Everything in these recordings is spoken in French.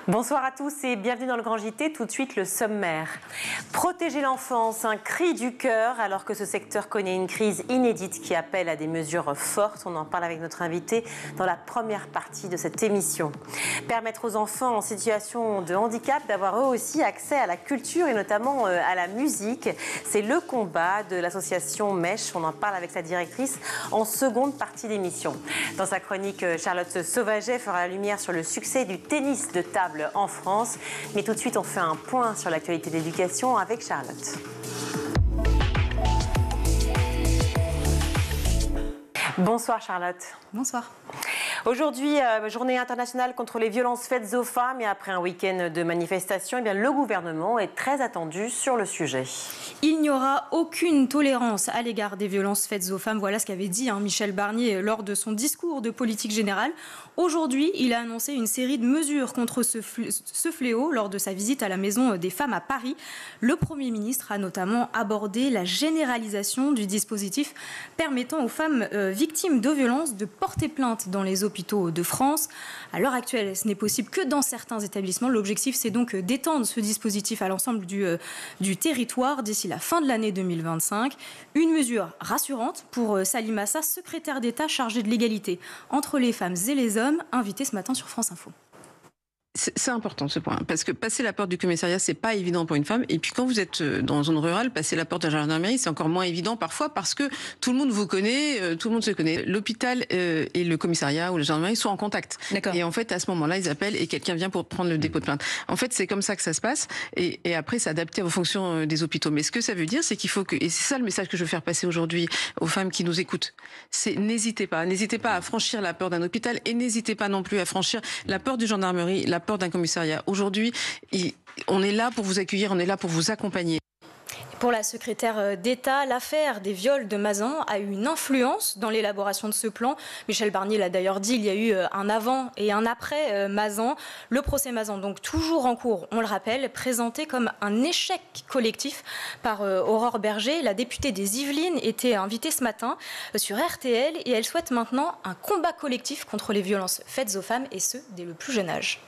Bonsoir à tous et bienvenue dans le Grand JT. Tout de suite, le sommaire. Protéger l'enfance, un cri du cœur alors que ce secteur connaît une crise inédite qui appelle à des mesures fortes. On en parle avec notre invité dans la première partie de cette émission. Permettre aux enfants en situation de handicap d'avoir eux aussi accès à la culture et notamment à la musique. C'est le combat de l'association Mèche. On en parle avec sa directrice en seconde partie d'émission. Dans sa chronique, Charlotte Sauvaget fera la lumière sur le succès du tennis de table en France. Mais tout de suite, on fait un point sur l'actualité de l'éducation avec Charlotte. Bonsoir Charlotte. Bonsoir. Aujourd'hui, journée internationale contre les violences faites aux femmes et après un week-end de manifestations, le gouvernement est très attendu sur le sujet. Il n'y aura aucune tolérance à l'égard des violences faites aux femmes. Voilà ce qu'avait dit Michel Barnier lors de son discours de politique générale. Aujourd'hui, il a annoncé une série de mesures contre ce fléau lors de sa visite à la Maison des Femmes à Paris. Le Premier ministre a notamment abordé la généralisation du dispositif permettant aux femmes victimes de violences de porter plainte dans les hôpitaux de France. À l'heure actuelle, ce n'est possible que dans certains établissements. L'objectif, c'est donc d'étendre ce dispositif à l'ensemble du territoire d'ici la fin de l'année 2025. Une mesure rassurante pour Salim Assa, secrétaire d'État chargé de l'égalité entre les femmes et les hommes, invité ce matin sur France Info. C'est important ce point, parce que passer la porte du commissariat, c'est pas évident pour une femme. Et puis quand vous êtes dans zone rurale, passer la porte de la gendarmerie, c'est encore moins évident parfois parce que tout le monde vous connaît, tout le monde se connaît. L'hôpital et le commissariat ou la gendarmerie sont en contact. D'accord. Et en fait, à ce moment-là, ils appellent et quelqu'un vient pour prendre le dépôt de plainte. En fait, c'est comme ça que ça se passe. Et après, c'est adapté en fonction des hôpitaux. Mais ce que ça veut dire, c'est qu'il faut que, et c'est ça le message que je veux faire passer aujourd'hui aux femmes qui nous écoutent, c'est n'hésitez pas à franchir la porte d'un hôpital et n'hésitez pas non plus à franchir la porte du gendarmerie, la porte d'un commissariat. Aujourd'hui, on est là pour vous accueillir, on est là pour vous accompagner. Pour la secrétaire d'État, l'affaire des viols de Mazan a eu une influence dans l'élaboration de ce plan. Michel Barnier l'a d'ailleurs dit, il y a eu un avant et un après Mazan. Le procès Mazan, donc toujours en cours, on le rappelle, présenté comme un échec collectif par Aurore Berger. La députée des Yvelines était invitée ce matin sur RTL et elle souhaite maintenant un combat collectif contre les violences faites aux femmes et ce, dès le plus jeune âge.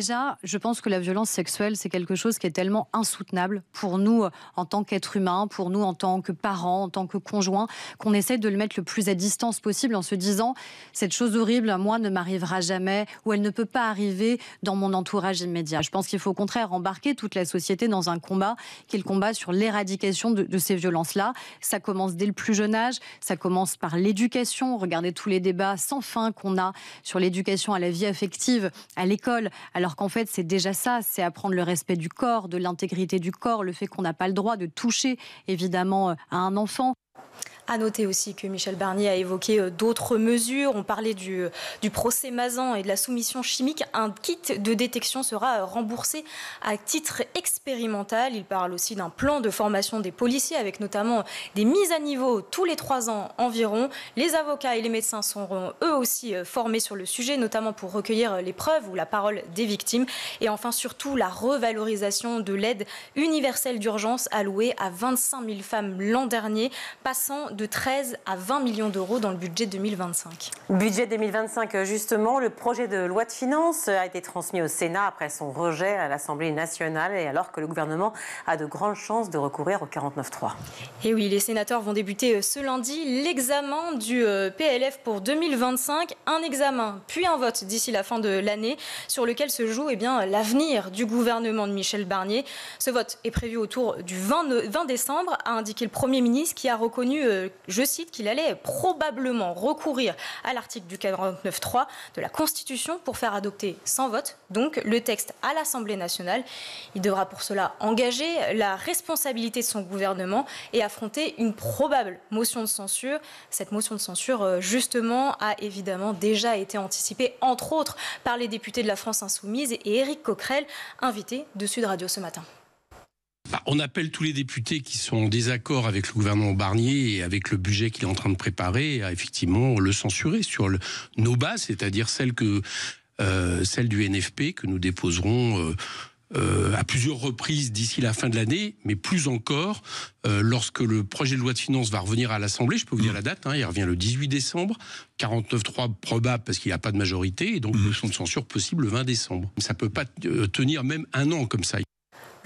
Déjà, je pense que la violence sexuelle, c'est quelque chose qui est tellement insoutenable pour nous en tant qu'êtres humains, pour nous en tant que parents, en tant que conjoints, qu'on essaie de le mettre le plus à distance possible en se disant « cette chose horrible, moi, ne m'arrivera jamais » ou « elle ne peut pas arriver dans mon entourage immédiat ». Je pense qu'il faut au contraire embarquer toute la société dans un combat qui est le combat sur l'éradication de ces violences-là. Ça commence dès le plus jeune âge, ça commence par l'éducation. Regardez tous les débats sans fin qu'on a sur l'éducation à la vie affective à l'école, alors qu'en fait, c'est déjà ça, c'est apprendre le respect du corps, de l'intégrité du corps, le fait qu'on n'a pas le droit de toucher, évidemment, à un enfant. À noter aussi que Michel Barnier a évoqué d'autres mesures. On parlait du procès Mazan et de la soumission chimique. Un kit de détection sera remboursé à titre expérimental. Il parle aussi d'un plan de formation des policiers avec notamment des mises à niveau tous les 3 ans environ. Les avocats et les médecins seront eux aussi formés sur le sujet, notamment pour recueillir les preuves ou la parole des victimes. Et enfin, surtout, la revalorisation de l'aide universelle d'urgence allouée à 25 000 femmes l'an dernier, passant de 13 à 20 millions d'euros dans le budget 2025. Budget 2025, justement, le projet de loi de finances a été transmis au Sénat après son rejet à l'Assemblée nationale et alors que le gouvernement a de grandes chances de recourir au 49.3. Et oui, les sénateurs vont débuter ce lundi l'examen du PLF pour 2025. Un examen, puis un vote d'ici la fin de l'année sur lequel se joue l'avenir du gouvernement de Michel Barnier. Ce vote est prévu autour du 20 décembre, a indiqué le Premier ministre qui a reconnu, je cite, qu'il allait probablement recourir à l'article du 49.3 de la Constitution pour faire adopter sans vote, donc le texte à l'Assemblée nationale. Il devra pour cela engager la responsabilité de son gouvernement et affronter une probable motion de censure. Cette motion de censure, justement, a évidemment déjà été anticipée, entre autres, par les députés de la France Insoumise et Éric Coquerel, invité de Sud Radio ce matin. On appelle tous les députés qui sont en désaccord avec le gouvernement Barnier et avec le budget qu'il est en train de préparer à effectivement le censurer sur nos bases, c'est-à-dire celle du NFP que nous déposerons à plusieurs reprises d'ici la fin de l'année, mais plus encore lorsque le projet de loi de finances va revenir à l'Assemblée. Je peux vous dire la date, il revient le 18 décembre, 49.3 probable parce qu'il n'y a pas de majorité, et donc motion de censure possible le 20 décembre. Ça ne peut pas tenir même un an comme ça.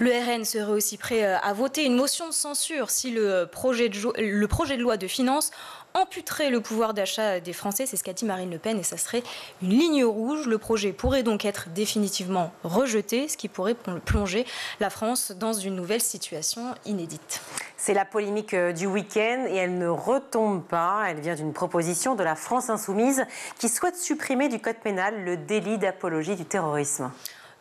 Le RN serait aussi prêt à voter une motion de censure si le projet de loi de finances amputerait le pouvoir d'achat des Français. C'est ce qu'a dit Marine Le Pen et ça serait une ligne rouge. Le projet pourrait donc être définitivement rejeté, ce qui pourrait plonger la France dans une nouvelle situation inédite. C'est la polémique du week-end et elle ne retombe pas. Elle vient d'une proposition de la France Insoumise qui souhaite supprimer du code pénal le délit d'apologie du terrorisme.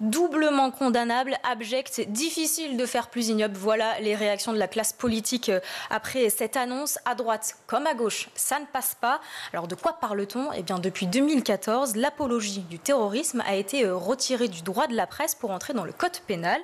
Doublement condamnable, abject, difficile de faire plus ignoble. Voilà les réactions de la classe politique après cette annonce. À droite comme à gauche, ça ne passe pas. Alors de quoi parle-t-on ? Eh bien depuis 2014, l'apologie du terrorisme a été retirée du droit de la presse pour entrer dans le code pénal.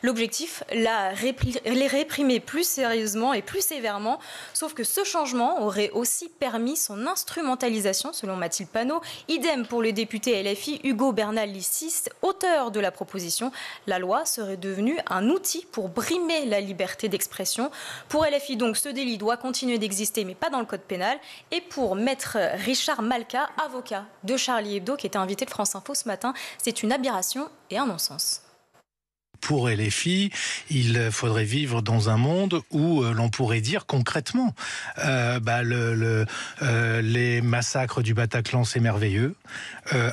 L'objectif, les réprimer plus sérieusement et plus sévèrement. Sauf que ce changement aurait aussi permis son instrumentalisation, selon Mathilde Panot. Idem pour le député LFI Hugo Bernal-Licis, auteur de la proposition. La loi serait devenue un outil pour brimer la liberté d'expression. Pour LFI, donc, ce délit doit continuer d'exister, mais pas dans le code pénal. Et pour maître Richard Malka, avocat de Charlie Hebdo, qui était invité de France Info ce matin, c'est une aberration et un non-sens. Pour LFI, il faudrait vivre dans un monde où l'on pourrait dire concrètement les massacres du Bataclan, c'est merveilleux,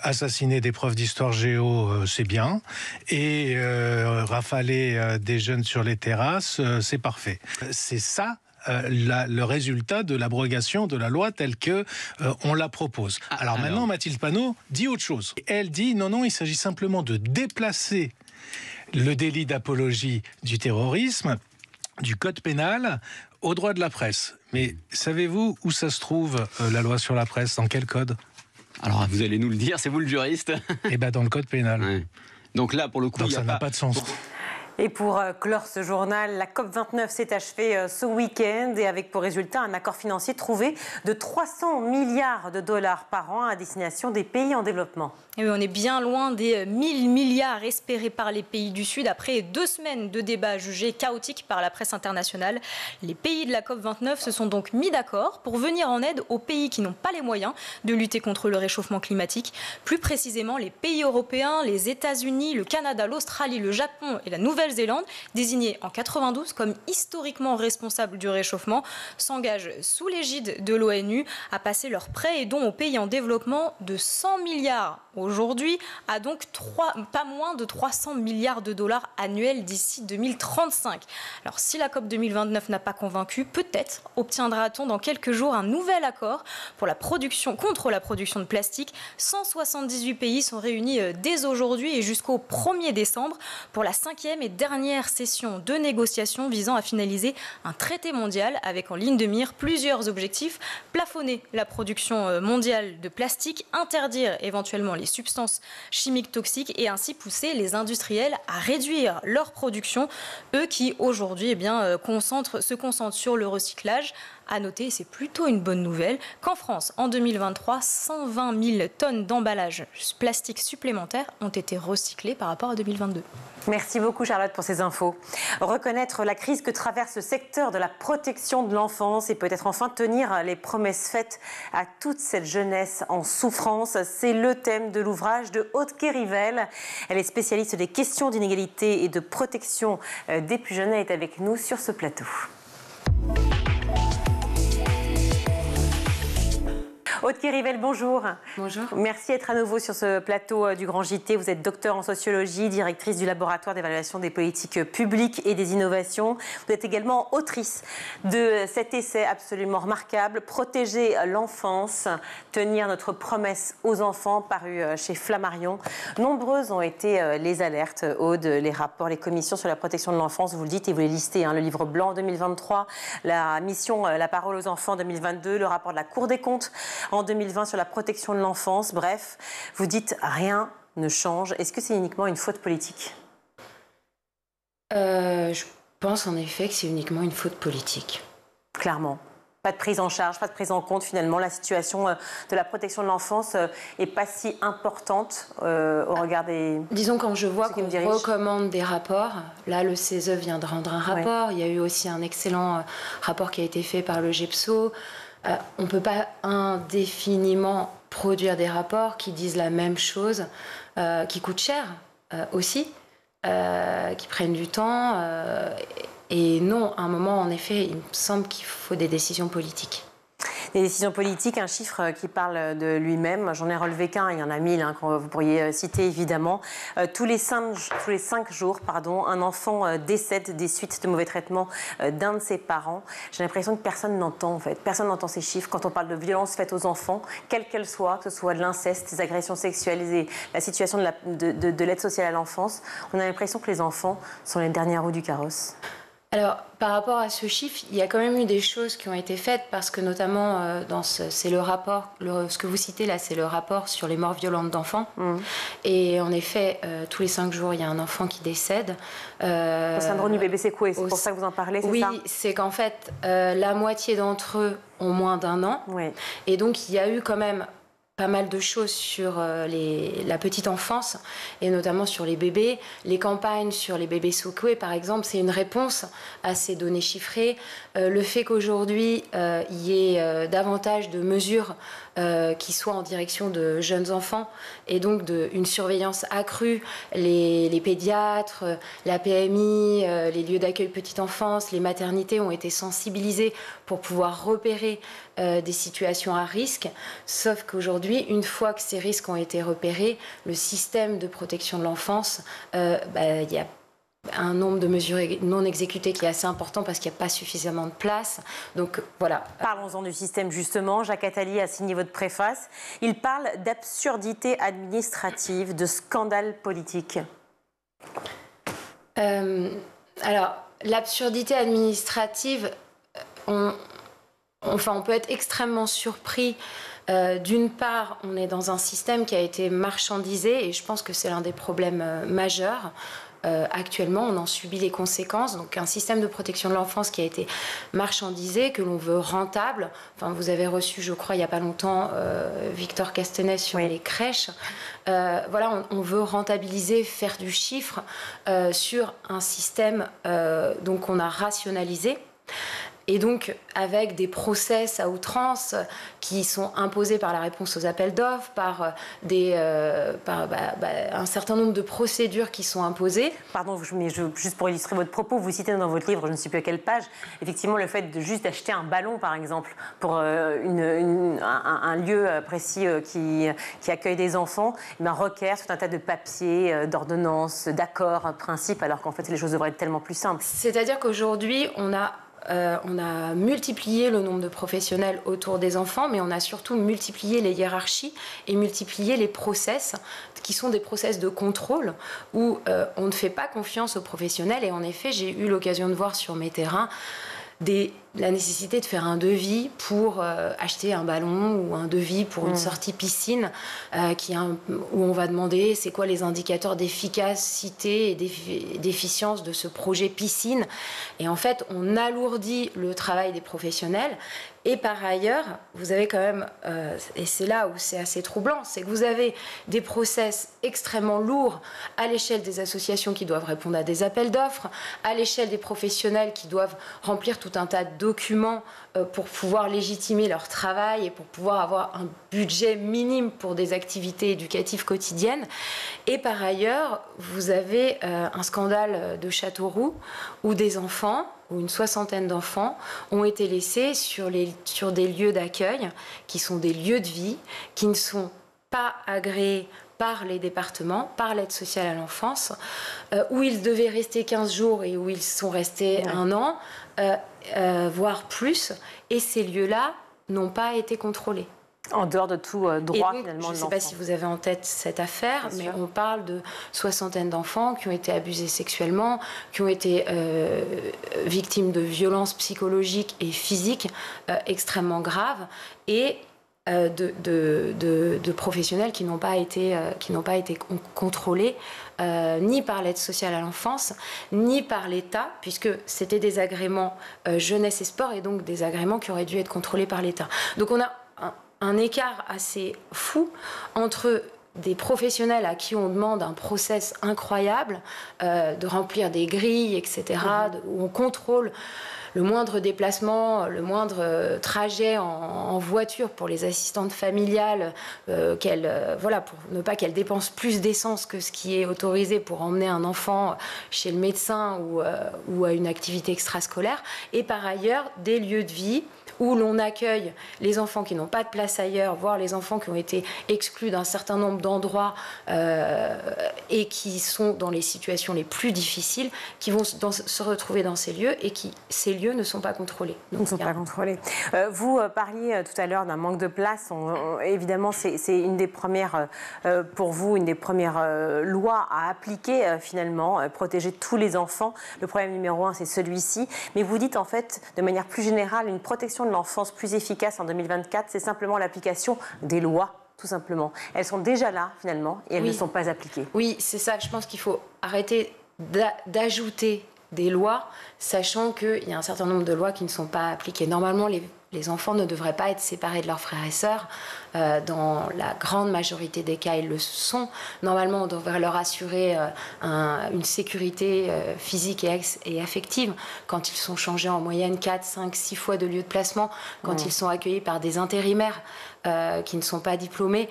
assassiner des profs d'histoire géo, c'est bien, et rafaler des jeunes sur les terrasses, c'est parfait. C'est ça le résultat de l'abrogation de la loi telle que on la propose. Alors maintenant, Mathilde Panot dit autre chose. Elle dit non, il s'agit simplement de déplacer le délit d'apologie du terrorisme du code pénal au droit de la presse. Mais savez-vous où ça se trouve, la loi sur la presse ? Dans quel code ? Alors vous allez nous le dire, c'est vous le juriste. Eh bien dans le code pénal. Ouais. Donc là, pour le coup, ça n'a pas de sens. Et pour clore ce journal, la COP29 s'est achevée ce week-end et avec pour résultat un accord financier trouvé de 300 milliards de dollars par an à destination des pays en développement. Et oui, on est bien loin des 1000 milliards espérés par les pays du Sud après 2 semaines de débats jugés chaotiques par la presse internationale. Les pays de la COP29 se sont donc mis d'accord pour venir en aide aux pays qui n'ont pas les moyens de lutter contre le réchauffement climatique. Plus précisément, les pays européens, les États-Unis, le Canada, l'Australie, le Japon et la Nouvelle-Zélande, désignés en 92 comme historiquement responsables du réchauffement, s'engagent sous l'égide de l'ONU à passer leurs prêts et dons aux pays en développement de 100 milliards aujourd'hui à donc pas moins de 300 milliards de dollars annuels d'ici 2035. Alors si la COP 2029 n'a pas convaincu, peut-être obtiendra-t-on dans quelques jours un nouvel accord pour contre la production de plastique. 178 pays sont réunis dès aujourd'hui et jusqu'au 1er décembre pour la 5e et dernière session de négociation visant à finaliser un traité mondial avec en ligne de mire plusieurs objectifs: plafonner la production mondiale de plastique, interdire éventuellement les substances chimiques toxiques et ainsi pousser les industriels à réduire leur production, eux qui aujourd'hui se concentrent sur le recyclage. À noter, c'est plutôt une bonne nouvelle, qu'en France, en 2023, 120 000 tonnes d'emballages plastiques supplémentaires ont été recyclés par rapport à 2022. Merci beaucoup Charlotte pour ces infos. Reconnaître la crise que traverse le secteur de la protection de l'enfance et peut-être enfin tenir les promesses faites à toute cette jeunesse en souffrance, c'est le thème de l'ouvrage de Aude Kérivel. Elle est spécialiste des questions d'inégalité et de protection des plus jeunes. Elle est avec nous sur ce plateau. Aude Kérivel, bonjour. Bonjour. Merci d'être à nouveau sur ce plateau du Grand JT. Vous êtes docteur en sociologie, directrice du laboratoire d'évaluation des politiques publiques et des innovations. Vous êtes également autrice de cet essai absolument remarquable, Protéger l'enfance, tenir notre promesse aux enfants, paru chez Flammarion. Nombreuses ont été les alertes, Aude, les rapports, les commissions sur la protection de l'enfance, vous le dites et vous les listez, le livre blanc 2023, la mission La parole aux enfants 2022, le rapport de la Cour des comptes en 2020 sur la protection de l'enfance. Bref, vous dites rien ne change. Est-ce que c'est uniquement une faute politique ? Je pense en effet que c'est uniquement une faute politique. Clairement. Pas de prise en charge, pas de prise en compte finalement. La situation de la protection de l'enfance n'est pas si importante au regard des... Disons, quand je vois qu'on recommande des rapports, là le CESE vient de rendre un rapport, il y a eu aussi un excellent rapport qui a été fait par le GEPSO. On ne peut pas indéfiniment produire des rapports qui disent la même chose, qui coûtent cher aussi, qui prennent du temps... Et non, à un moment, en effet, il me semble qu'il faut des décisions politiques. Des décisions politiques, un chiffre qui parle de lui-même. J'en ai relevé qu'un, il y en a 1000 que vous pourriez citer évidemment. Tous les 5 jours, un enfant décède des suites de mauvais traitements d'un de ses parents. J'ai l'impression que personne n'entend en fait. Personne n'entend ces chiffres quand on parle de violences faites aux enfants, quelles qu'elles soient, que ce soit de l'inceste, des agressions sexuelles, la situation de l'aide sociale à l'enfance. On a l'impression que les enfants sont les dernières roues du carrosse. Alors, par rapport à ce chiffre, il y a quand même eu des choses qui ont été faites parce que notamment, c'est le rapport, ce que vous citez là, c'est le rapport sur les morts violentes d'enfants. Et en effet, tous les 5 jours, il y a un enfant qui décède. Le syndrome du bébé secoué, c'est pour ça que vous en parlez, c'est ça ? Oui, c'est qu'en fait, la moitié d'entre eux ont moins d'1 an. Oui. Et donc, il y a eu quand même pas mal de choses sur la petite enfance et notamment sur les bébés. Les campagnes sur les bébés secoués, par exemple, c'est une réponse à ces données chiffrées. Le fait qu'aujourd'hui, il y ait davantage de mesures qui soient en direction de jeunes enfants et donc une surveillance accrue, les pédiatres, la PMI, les lieux d'accueil petite enfance, les maternités ont été sensibilisés pour pouvoir repérer des situations à risque, sauf qu'aujourd'hui, une fois que ces risques ont été repérés, le système de protection de l'enfance, il y a un nombre de mesures non exécutées qui est assez important parce qu'il n'y a pas suffisamment de place. Donc voilà. Parlons-en du système justement. Jacques Attali a signé votre préface. Il parle d'absurdité administrative, de scandale politique. Alors, l'absurdité administrative, on peut être extrêmement surpris. D'une part, on est dans un système qui a été marchandisé et je pense que c'est l'un des problèmes majeurs. Actuellement, on en subit les conséquences. Donc, un système de protection de l'enfance qui a été marchandisé, que l'on veut rentable. Enfin, vous avez reçu, je crois, il n'y a pas longtemps, Victor Castanet sur les crèches. Voilà, on veut rentabiliser, faire du chiffre sur un système donc on a rationalisé. Et donc, avec des process à outrance qui sont imposés par la réponse aux appels d'offres, par un certain nombre de procédures qui sont imposées. Pardon, juste pour illustrer votre propos, vous citez dans votre livre, je ne sais plus à quelle page, effectivement le fait de juste acheter un ballon, par exemple, pour un lieu précis qui accueille des enfants, requiert tout un tas de papiers, d'ordonnances, d'accords, de principes, alors qu'en fait les choses devraient être tellement plus simples. C'est-à-dire qu'aujourd'hui, on a multiplié le nombre de professionnels autour des enfants, mais on a surtout multiplié les hiérarchies et multiplié les process, qui sont des process de contrôle, où on ne fait pas confiance aux professionnels. Et en effet, j'ai eu l'occasion de voir sur mes terrains la nécessité de faire un devis pour acheter un ballon ou un devis pour une sortie piscine où on va demander c'est quoi les indicateurs d'efficacité et d'efficience de ce projet piscine. Et en fait, on alourdit le travail des professionnels. Et par ailleurs, vous avez quand même, et c'est là où c'est assez troublant, c'est que vous avez des process extrêmement lourds à l'échelle des associations qui doivent répondre à des appels d'offres, à l'échelle des professionnels qui doivent remplir tout un tas de documents pour pouvoir légitimer leur travail et pour pouvoir avoir un budget minime pour des activités éducatives quotidiennes. Et par ailleurs, vous avez un scandale de Châteauroux où des enfants, où une 60aine d'enfants ont été laissés sur des lieux d'accueil qui sont des lieux de vie, qui ne sont pas agréés par les départements, par l'aide sociale à l'enfance, où ils devaient rester 15 jours et où ils sont restés 1 an, voire plus, et ces lieux-là n'ont pas été contrôlés. En dehors de tout droit, donc, finalement, de je ne sais l'enfant. pas si vous avez en tête cette affaire, mais on parle de 60aine d'enfants qui ont été abusés sexuellement, qui ont été victimes de violences psychologiques et physiques extrêmement graves. Et de professionnels qui n'ont pas été contrôlés ni par l'aide sociale à l'enfance, ni par l'État, puisque c'était des agréments jeunesse et sport, et donc des agréments qui auraient dû être contrôlés par l'État. Donc on a un écart assez fou entre des professionnels à qui on demande un process incroyable, de remplir des grilles, etc., où on contrôle le moindre déplacement, le moindre trajet en voiture pour les assistantes familiales, pour ne pas qu'elles dépensent plus d'essence que ce qui est autorisé pour emmener un enfant chez le médecin ou à une activité extrascolaire, et par ailleurs des lieux de vie où l'on accueille les enfants qui n'ont pas de place ailleurs, voire les enfants qui ont été exclus d'un certain nombre d'endroits et qui sont dans les situations les plus difficiles, qui vont se retrouver dans ces lieux et ces lieux ne sont pas contrôlés. Donc, ne sont pas contrôlés. Vous parliez tout à l'heure d'un manque de place. Évidemment, c'est une des premières, pour vous, une des premières lois à appliquer finalement, protéger tous les enfants. Le problème numéro 1, c'est celui-ci. Mais vous dites en fait, de manière plus générale, une protection de l'enfance plus efficace en 2024, c'est simplement l'application des lois, tout simplement. Elles sont déjà là, finalement, et elles ne sont pas appliquées. Oui, c'est ça. Je pense qu'il faut arrêter d'ajouter des lois, sachant qu'il y a un certain nombre de lois qui ne sont pas appliquées. Normalement, les enfants ne devraient pas être séparés de leurs frères et sœurs. Dans la grande majorité des cas, ils le sont. Normalement, on devrait leur assurer une sécurité physique et affective quand ils sont changés en moyenne 4, 5, 6 fois de lieu de placement, quand ils sont accueillis par des intérimaires qui ne sont pas diplômés.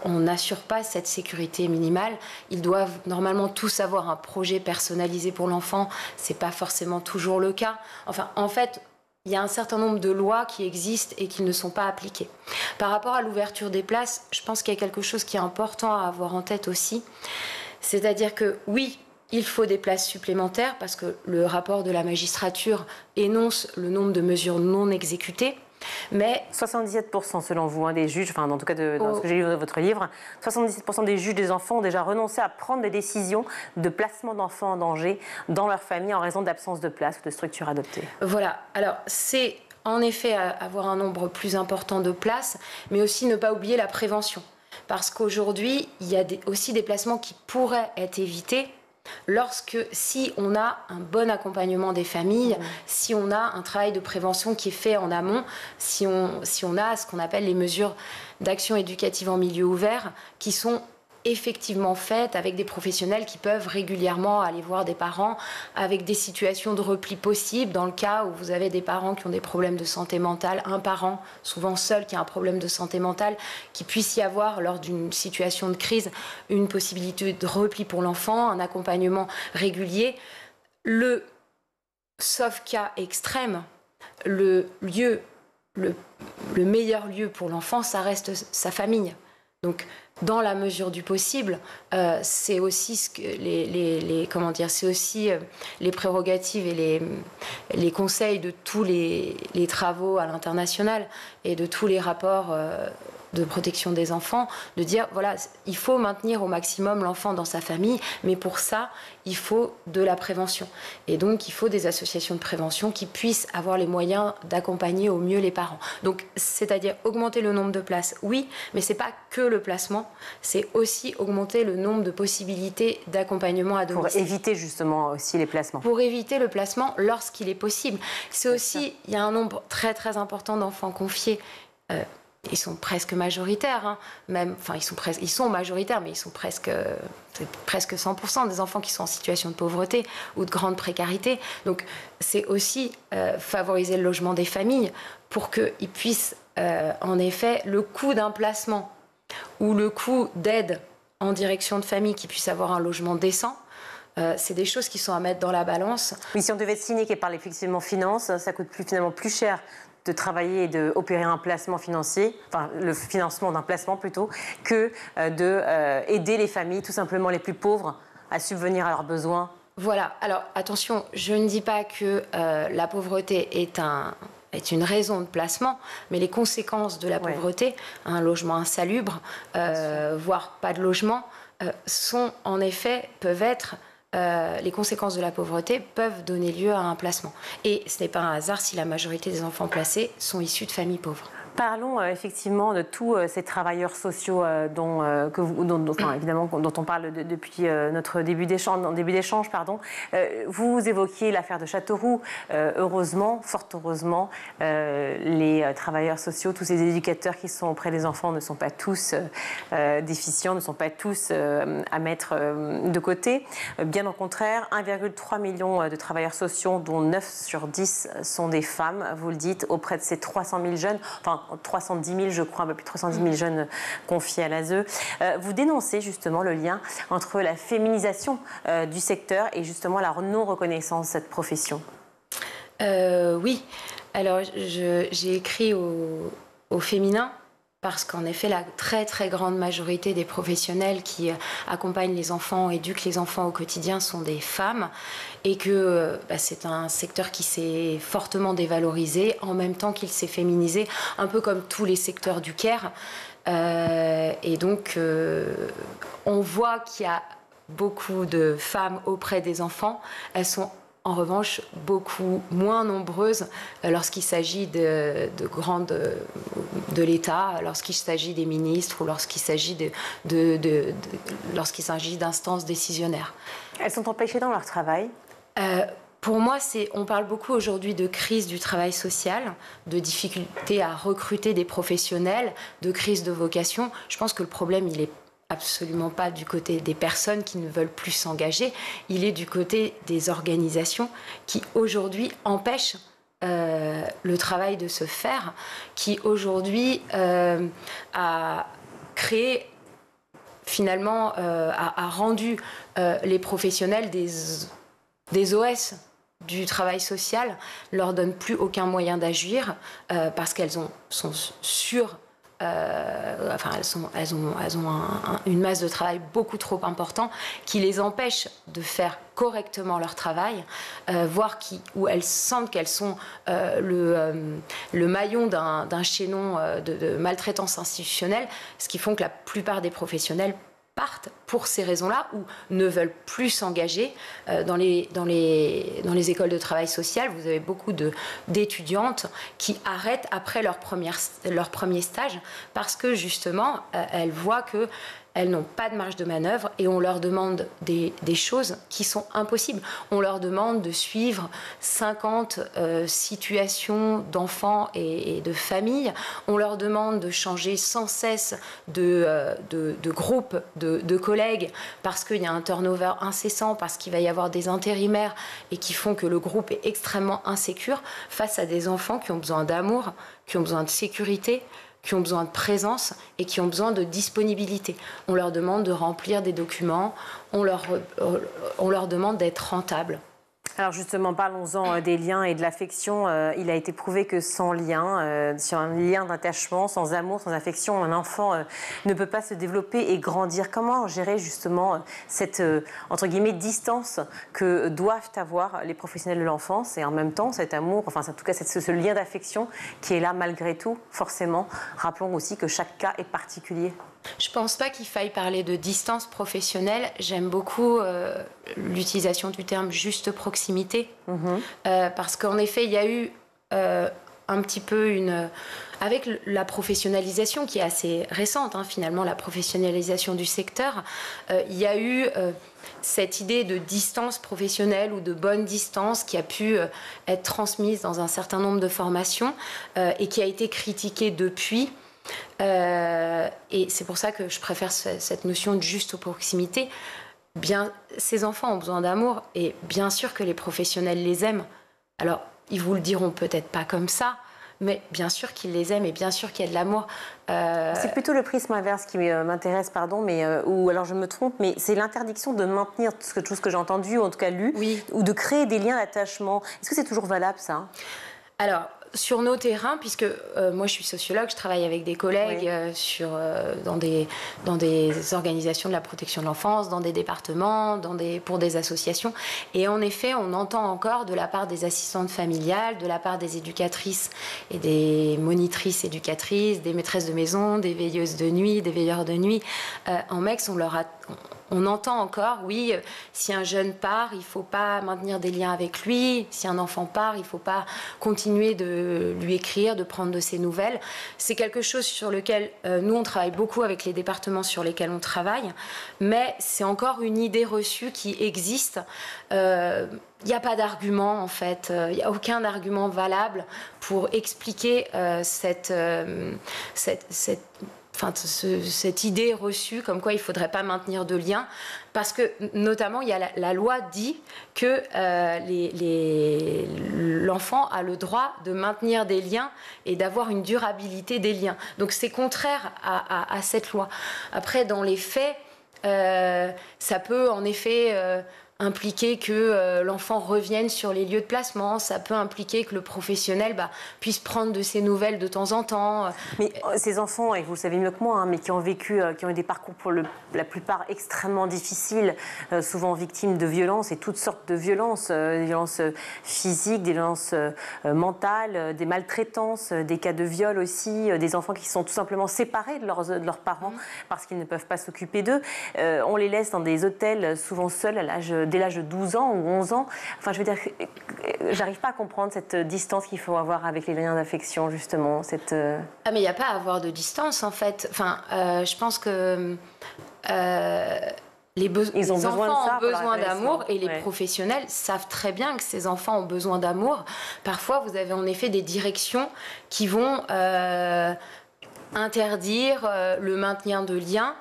On n'assure pas cette sécurité minimale. Ils doivent normalement tous avoir un projet personnalisé pour l'enfant. Ce n'est pas forcément toujours le cas. Enfin, en fait, il y a un certain nombre de lois qui existent et qui ne sont pas appliquées. Par rapport à l'ouverture des places, je pense qu'il y a quelque chose qui est important à avoir en tête aussi. C'est-à-dire que oui, il faut des places supplémentaires parce que le rapport de la magistrature énonce le nombre de mesures non exécutées. Mais 77% selon vous, des juges, enfin en tout cas dans ce que j'ai lu dans votre livre, 77% des juges des enfants ont déjà renoncé à prendre des décisions de placement d'enfants en danger dans leur famille en raison d'absence de place ou de structure adoptée. Voilà, alors c'est en effet avoir un nombre plus important de places, mais aussi ne pas oublier la prévention. Parce qu'aujourd'hui, il y a aussi des placements qui pourraient être évités si on a un bon accompagnement des familles, si on a un travail de prévention qui est fait en amont, si on a ce qu'on appelle les mesures d'action éducative en milieu ouvert qui sont effectivement faites avec des professionnels qui peuvent régulièrement aller voir des parents avec des situations de repli possibles dans le cas où vous avez des parents qui ont des problèmes de santé mentale, un parent souvent seul qui a un problème de santé mentale, qu'il puisse y avoir lors d'une situation de crise une possibilité de repli pour l'enfant, un accompagnement régulier. Sauf cas extrême, le meilleur lieu pour l'enfant, ça reste sa famille. Donc, dans la mesure du possible, c'est aussi les prérogatives et les conseils de tous les travaux à l'international et de tous les rapports de protection des enfants, de dire, voilà, il faut maintenir au maximum l'enfant dans sa famille, mais pour ça, il faut de la prévention. Et donc, il faut des associations de prévention qui puissent avoir les moyens d'accompagner au mieux les parents. Donc, c'est-à-dire augmenter le nombre de places, oui, mais ce n'est pas que le placement, c'est aussi augmenter le nombre de possibilités d'accompagnement à domicile. Pour éviter justement aussi les placements. Pour éviter le placement lorsqu'il est possible. C'est aussi, il y a un nombre très très important d'enfants confiés. Ils sont presque majoritaires, ils sont majoritaires, mais ils sont presque 100% des enfants qui sont en situation de pauvreté ou de grande précarité. Donc, c'est aussi favoriser le logement des familles pour qu'ils puissent, en effet, le coût d'un placement ou le coût d'aide en direction de famille qui puisse avoir un logement décent. C'est des choses qui sont à mettre dans la balance. Oui, si on devait être cynique et parler effectivement finance, ça coûte finalement plus cher de travailler et d'opérer un placement financier, enfin le financement d'un placement plutôt, que d'aider les familles, tout simplement les plus pauvres, à subvenir à leurs besoins. Voilà, alors attention, je ne dis pas que la pauvreté est une raison de placement, mais les conséquences de la pauvreté, un logement insalubre, voire pas de logement, peuvent être... les conséquences de la pauvreté peuvent donner lieu à un placement. Et ce n'est pas un hasard si la majorité des enfants placés sont issus de familles pauvres. Parlons effectivement de tous ces travailleurs sociaux dont on parle depuis notre début d'échange. Vous évoquiez l'affaire de Châteauroux. Heureusement, fort heureusement, les travailleurs sociaux, tous ces éducateurs qui sont auprès des enfants ne sont pas tous déficients, ne sont pas tous à mettre de côté. Bien au contraire, 1,3 million de travailleurs sociaux, dont 9 sur 10 sont des femmes, vous le dites, auprès de ces 300 000 jeunes, enfin 310 000 je crois, un peu plus de 310 000 jeunes confiés à l'ASE. Vous dénoncez justement le lien entre la féminisation du secteur et justement la non-reconnaissance de cette profession. Oui, alors j'ai écrit au féminin parce qu'en effet, la très très grande majorité des professionnels qui accompagnent les enfants, éduquent les enfants au quotidien sont des femmes et que c'est un secteur qui s'est fortement dévalorisé en même temps qu'il s'est féminisé, un peu comme tous les secteurs du care. Et donc, on voit qu'il y a beaucoup de femmes auprès des enfants. Elles sont en revanche beaucoup moins nombreuses lorsqu'il s'agit de l'État, lorsqu'il s'agit des ministres ou lorsqu'il s'agit d'instances décisionnaires. Elles sont empêchées dans leur travail? Pour moi, on parle beaucoup aujourd'hui de crise du travail social, de difficulté à recruter des professionnels, de crise de vocation. Je pense que le problème, il est absolument pas du côté des personnes qui ne veulent plus s'engager, il est du côté des organisations qui aujourd'hui empêchent le travail de se faire, qui aujourd'hui a créé finalement, a rendu les professionnels des OS du travail social, leur donne plus aucun moyen d'agir parce qu'elles sont sûres. Elles ont une masse de travail beaucoup trop importante qui les empêche de faire correctement leur travail, voire où elles sentent qu'elles sont le maillon d'un chaînon de maltraitance institutionnelle, ce qui font que la plupart des professionnels partent pour ces raisons-là ou ne veulent plus s'engager dans les écoles de travail social. Vous avez beaucoup d'étudiantes qui arrêtent après leur premier stage parce que justement elles voient que elles n'ont pas de marge de manœuvre et on leur demande des choses qui sont impossibles. On leur demande de suivre 50 situations d'enfants et de familles. On leur demande de changer sans cesse de groupe, de collègues, parce qu'il y a un turnover incessant, parce qu'il va y avoir des intérimaires et qui font que le groupe est extrêmement insécure face à des enfants qui ont besoin d'amour, qui ont besoin de sécurité, qui ont besoin de présence et qui ont besoin de disponibilité. On leur demande de remplir des documents, on leur demande d'être rentables. Alors justement, parlons-en des liens et de l'affection. Il a été prouvé que sans lien, sur un lien d'attachement, sans amour, sans affection, un enfant ne peut pas se développer et grandir. Comment gérer justement cette, entre guillemets, distance que doivent avoir les professionnels de l'enfance et en même temps cet amour, enfin en tout cas ce lien d'affection qui est là malgré tout, forcément. Rappelons aussi que chaque cas est particulier. Je ne pense pas qu'il faille parler de distance professionnelle. J'aime beaucoup l'utilisation du terme juste proximité. Parce qu'en effet, il y a eu un petit peu avec la professionnalisation qui est assez récente, finalement, la professionnalisation du secteur, il y a eu cette idée de distance professionnelle ou de bonne distance qui a pu être transmise dans un certain nombre de formations et qui a été critiquée depuis. Et c'est pour ça que je préfère cette notion de juste proximité. Ces enfants ont besoin d'amour et bien sûr que les professionnels les aiment. Alors, ils vous le diront peut-être pas comme ça, mais bien sûr qu'ils les aiment et bien sûr qu'il y a de l'amour. C'est plutôt le prisme inverse qui m'intéresse, pardon, ou alors je me trompe, mais c'est l'interdiction de maintenir tout ce que j'ai entendu, ou en tout cas lu, ou de créer des liens d'attachement. Est-ce que c'est toujours valable, ça? Alors, sur nos terrains, puisque moi je suis sociologue, je travaille avec des collègues dans des organisations de la protection de l'enfance, dans des départements, pour des associations. Et en effet, on entend encore de la part des assistantes familiales, de la part des éducatrices et des monitrices éducatrices, des maîtresses de maison, des veilleuses de nuit, des veilleurs de nuit. En MEX, On entend encore, oui, si un jeune part, il ne faut pas maintenir des liens avec lui. Si un enfant part, il ne faut pas continuer de lui écrire, de prendre de ses nouvelles. C'est quelque chose sur lequel nous, on travaille beaucoup avec les départements sur lesquels on travaille. Mais c'est encore une idée reçue qui existe. Il n'y a pas d'argument, en fait. Il n'y a aucun argument valable pour expliquer cette idée reçue comme quoi il ne faudrait pas maintenir de lien, parce que notamment il y a la loi dit que l'enfant a le droit de maintenir des liens et d'avoir une durabilité des liens. Donc c'est contraire à cette loi. Après, dans les faits, ça peut en effet impliquer que l'enfant revienne sur les lieux de placement, ça peut impliquer que le professionnel puisse prendre de ses nouvelles de temps en temps. Mais ces enfants, et vous le savez mieux que moi, hein, mais qui ont vécu, qui ont eu des parcours pour la plupart extrêmement difficiles, souvent victimes de violences et toutes sortes de violences, des violences physiques, des violences mentales, des maltraitances, des cas de viol aussi, des enfants qui sont tout simplement séparés de leurs parents parce qu'ils ne peuvent pas s'occuper d'eux. On les laisse dans des hôtels, souvent seuls, dès l'âge de 12 ans ou 11 ans. Enfin, je veux dire, j'arrive pas à comprendre cette distance qu'il faut avoir avec les liens d'affection, justement. Ah, mais il n'y a pas à avoir de distance, en fait. Enfin, je pense que les enfants ont besoin d'amour et les professionnels savent très bien que ces enfants ont besoin d'amour. Parfois, vous avez en effet des directions qui vont interdire le maintien de liens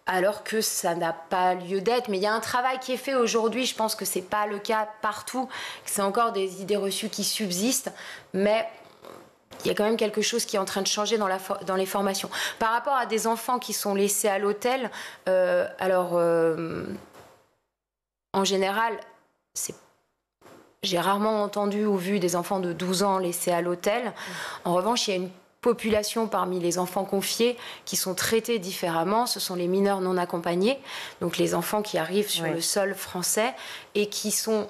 alors que ça n'a pas lieu d'être. Mais il y a un travail qui est fait aujourd'hui, je pense que ce n'est pas le cas partout, que c'est encore des idées reçues qui subsistent, mais il y a quand même quelque chose qui est en train de changer dans les formations. Par rapport à des enfants qui sont laissés à l'hôtel, en général, j'ai rarement entendu ou vu des enfants de 12 ans laissés à l'hôtel. En revanche, il y a une population parmi les enfants confiés qui sont traités différemment. Ce sont les mineurs non accompagnés, donc les enfants qui arrivent sur le sol français et qui sont,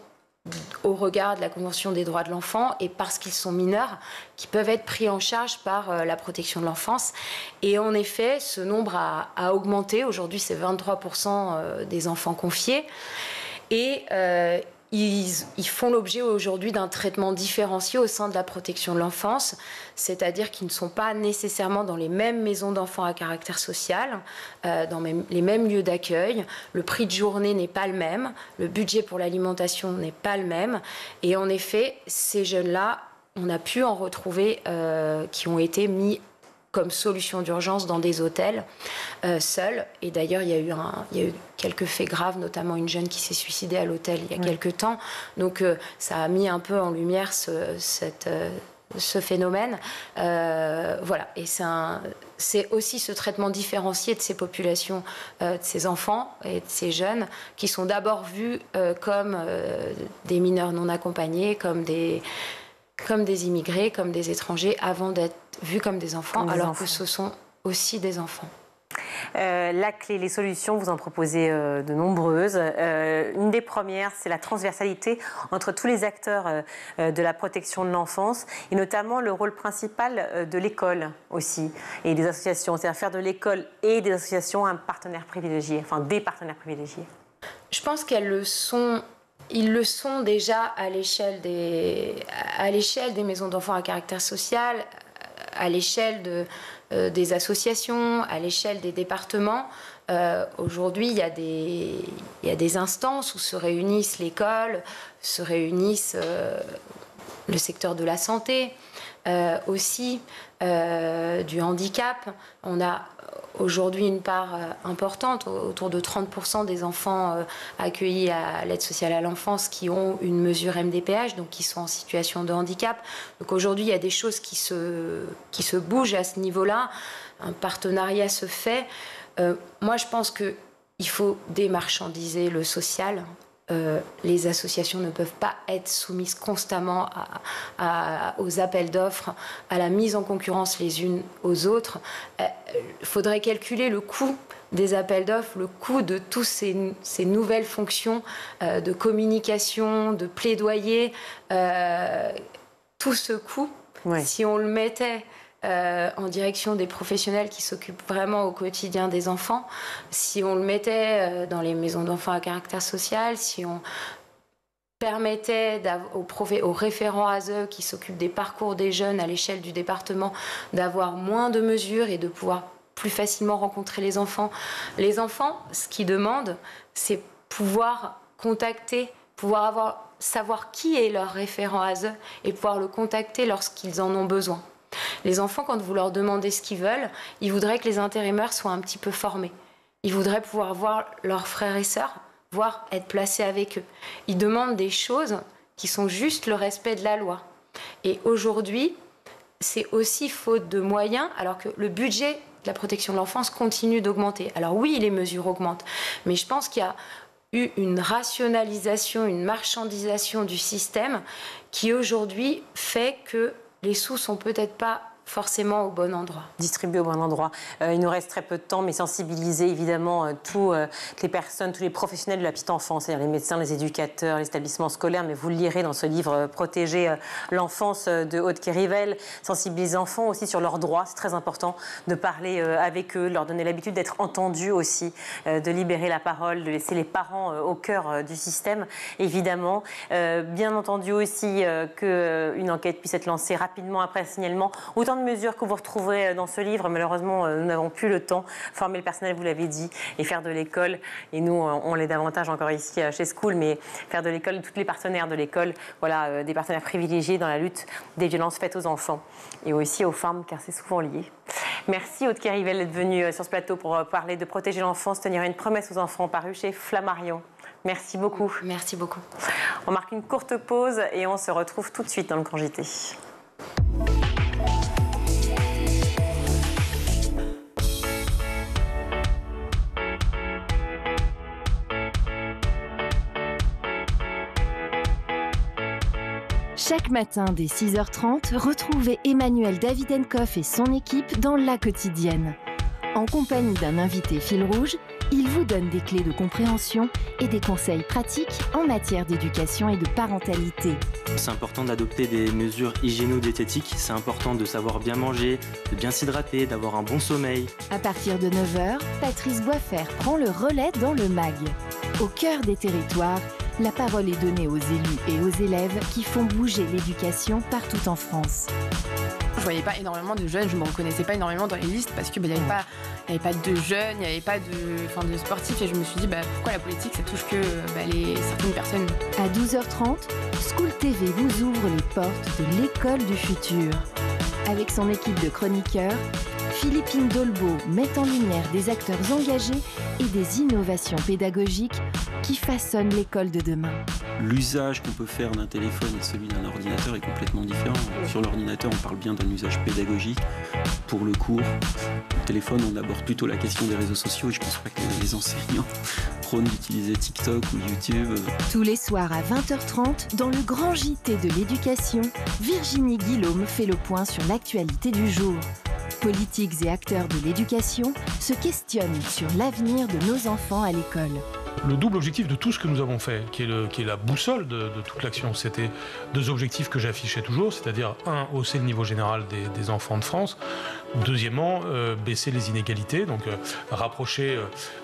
au regard de la Convention des droits de l'enfant et parce qu'ils sont mineurs, qui peuvent être pris en charge par la protection de l'enfance. Et en effet, ce nombre a augmenté. Aujourd'hui, c'est 23% des enfants confiés. Et ils font l'objet aujourd'hui d'un traitement différencié au sein de la protection de l'enfance, c'est-à-dire qu'ils ne sont pas nécessairement dans les mêmes maisons d'enfants à caractère social, dans les mêmes lieux d'accueil. Le prix de journée n'est pas le même, le budget pour l'alimentation n'est pas le même. Et en effet, ces jeunes-là, on a pu en retrouver qui ont été mis comme solution d'urgence dans des hôtels seuls. Et d'ailleurs, il y a eu quelques faits graves, notamment une jeune qui s'est suicidée à l'hôtel il y a quelques temps. Donc ça a mis un peu en lumière ce phénomène. Voilà. Et c'est aussi ce traitement différencié de ces populations, de ces enfants et de ces jeunes, qui sont d'abord vus comme des mineurs non accompagnés, comme des immigrés, comme des étrangers, avant d'être vus comme des enfants, que ce sont aussi des enfants. La clé, les solutions, vous en proposez de nombreuses. Une des premières, c'est la transversalité entre tous les acteurs de la protection de l'enfance, et notamment le rôle principal de l'école aussi, et des associations. C'est-à-dire faire de l'école et des associations un partenaire privilégié, enfin des partenaires privilégiés. Je pense qu'elles le sont. Ils le sont déjà à l'échelle des maisons d'enfants à caractère social, à l'échelle des associations, à l'échelle des départements. Aujourd'hui, il y a des instances où se réunissent l'école, se réunissent le secteur de la santé, aussi du handicap. On a aujourd'hui une part importante, autour de 30% des enfants accueillis à l'aide sociale à l'enfance qui ont une mesure MDPH, donc qui sont en situation de handicap. Donc aujourd'hui, il y a des choses qui se bougent à ce niveau-là. Un partenariat se fait. Moi, je pense qu'il faut démarchandiser le social. Les associations ne peuvent pas être soumises constamment aux appels d'offres, à la mise en concurrence les unes aux autres. Il faudrait calculer le coût des appels d'offres, le coût de toutes ces nouvelles fonctions de communication, de plaidoyer. Tout ce coût, si on le mettait en direction des professionnels qui s'occupent vraiment au quotidien des enfants, si on le mettait dans les maisons d'enfants à caractère social, si on permettait aux référents ASE qui s'occupent des parcours des jeunes à l'échelle du département d'avoir moins de mesures et de pouvoir plus facilement rencontrer les enfants. Les enfants, ce qu'ils demandent, c'est pouvoir contacter, savoir qui est leur référent ASE et pouvoir le contacter lorsqu'ils en ont besoin. Les enfants, quand vous leur demandez ce qu'ils veulent, ils voudraient que les intérimaires soient un petit peu formés. Ils voudraient pouvoir voir leurs frères et sœurs, voire être placés avec eux. Ils demandent des choses qui sont juste le respect de la loi. Et aujourd'hui, c'est aussi faute de moyens, alors que le budget de la protection de l'enfance continue d'augmenter. Alors oui, les mesures augmentent, mais je pense qu'il y a eu une rationalisation, une marchandisation du système qui aujourd'hui fait que les sous sont peut-être pas forcément au bon endroit. Distribuer au bon endroit. Il nous reste très peu de temps, mais sensibiliser évidemment toutes les personnes, tous les professionnels de la petite enfance, c'est-à-dire les médecins, les éducateurs, les établissements scolaires, mais vous le lirez dans ce livre « Protéger l'enfance » de Aude Kérivel. Sensibiliser les enfants aussi sur leurs droits, c'est très important de parler avec eux, de leur donner l'habitude d'être entendus aussi, de libérer la parole, de laisser les parents au cœur du système, évidemment. Bien entendu aussi qu'une enquête puisse être lancée rapidement après le signalement. Autant de mesures que vous retrouverez dans ce livre. Malheureusement, nous n'avons plus le temps. Former le personnel, vous l'avez dit, et faire de l'école. Et nous, on l'est davantage encore ici chez School, mais faire de l'école, tous les partenaires de l'école, voilà, des partenaires privilégiés dans la lutte des violences faites aux enfants et aussi aux femmes, car c'est souvent lié. Merci Aude Kérivel d'être venue sur ce plateau pour parler de protéger l'enfance, tenir une promesse aux enfants, paru chez Flammarion. Merci beaucoup. Merci beaucoup. On marque une courte pause et on se retrouve tout de suite dans le Grand JT. Chaque matin dès 6h30, retrouvez Emmanuel Davidenkoff et son équipe dans La Quotidienne. En compagnie d'un invité fil rouge, il vous donne des clés de compréhension et des conseils pratiques en matière d'éducation et de parentalité. C'est important d'adopter des mesures hygiéno-diététiques, c'est important de savoir bien manger, de bien s'hydrater, d'avoir un bon sommeil. À partir de 9h, Patrice Boisfer prend le relais dans le MAG. Au cœur des territoires, la parole est donnée aux élus et aux élèves qui font bouger l'éducation partout en France. Je voyais pas énormément de jeunes, je me reconnaissais pas énormément dans les listes parce qu'il n'y avait pas de jeunes, il n'y avait pas de sportifs et je me suis dit pourquoi la politique ça touche que certaines personnes. À 12h30, School TV vous ouvre les portes de l'école du futur. Avec son équipe de chroniqueurs, Philippine Dolbeau met en lumière des acteurs engagés et des innovations pédagogiques qui façonnent l'école de demain. L'usage qu'on peut faire d'un téléphone et celui d'un ordinateur est complètement différent. Sur l'ordinateur, on parle bien d'un usage pédagogique. Pour le cours, le téléphone, on aborde plutôt la question des réseaux sociaux et je ne pense pas que les enseignants prônent d'utiliser TikTok ou YouTube. Tous les soirs à 20h30, dans le grand JT de l'éducation, Virginie Guillaume fait le point sur l'actualité du jour. Politiques et acteurs de l'éducation se questionnent sur l'avenir de nos enfants à l'école. Le double objectif de tout ce que nous avons fait, qui est la boussole de toute l'action, c'était deux objectifs que j'affichais toujours, c'est-à-dire un, hausser le niveau général des enfants de France, deuxièmement, baisser les inégalités, donc rapprocher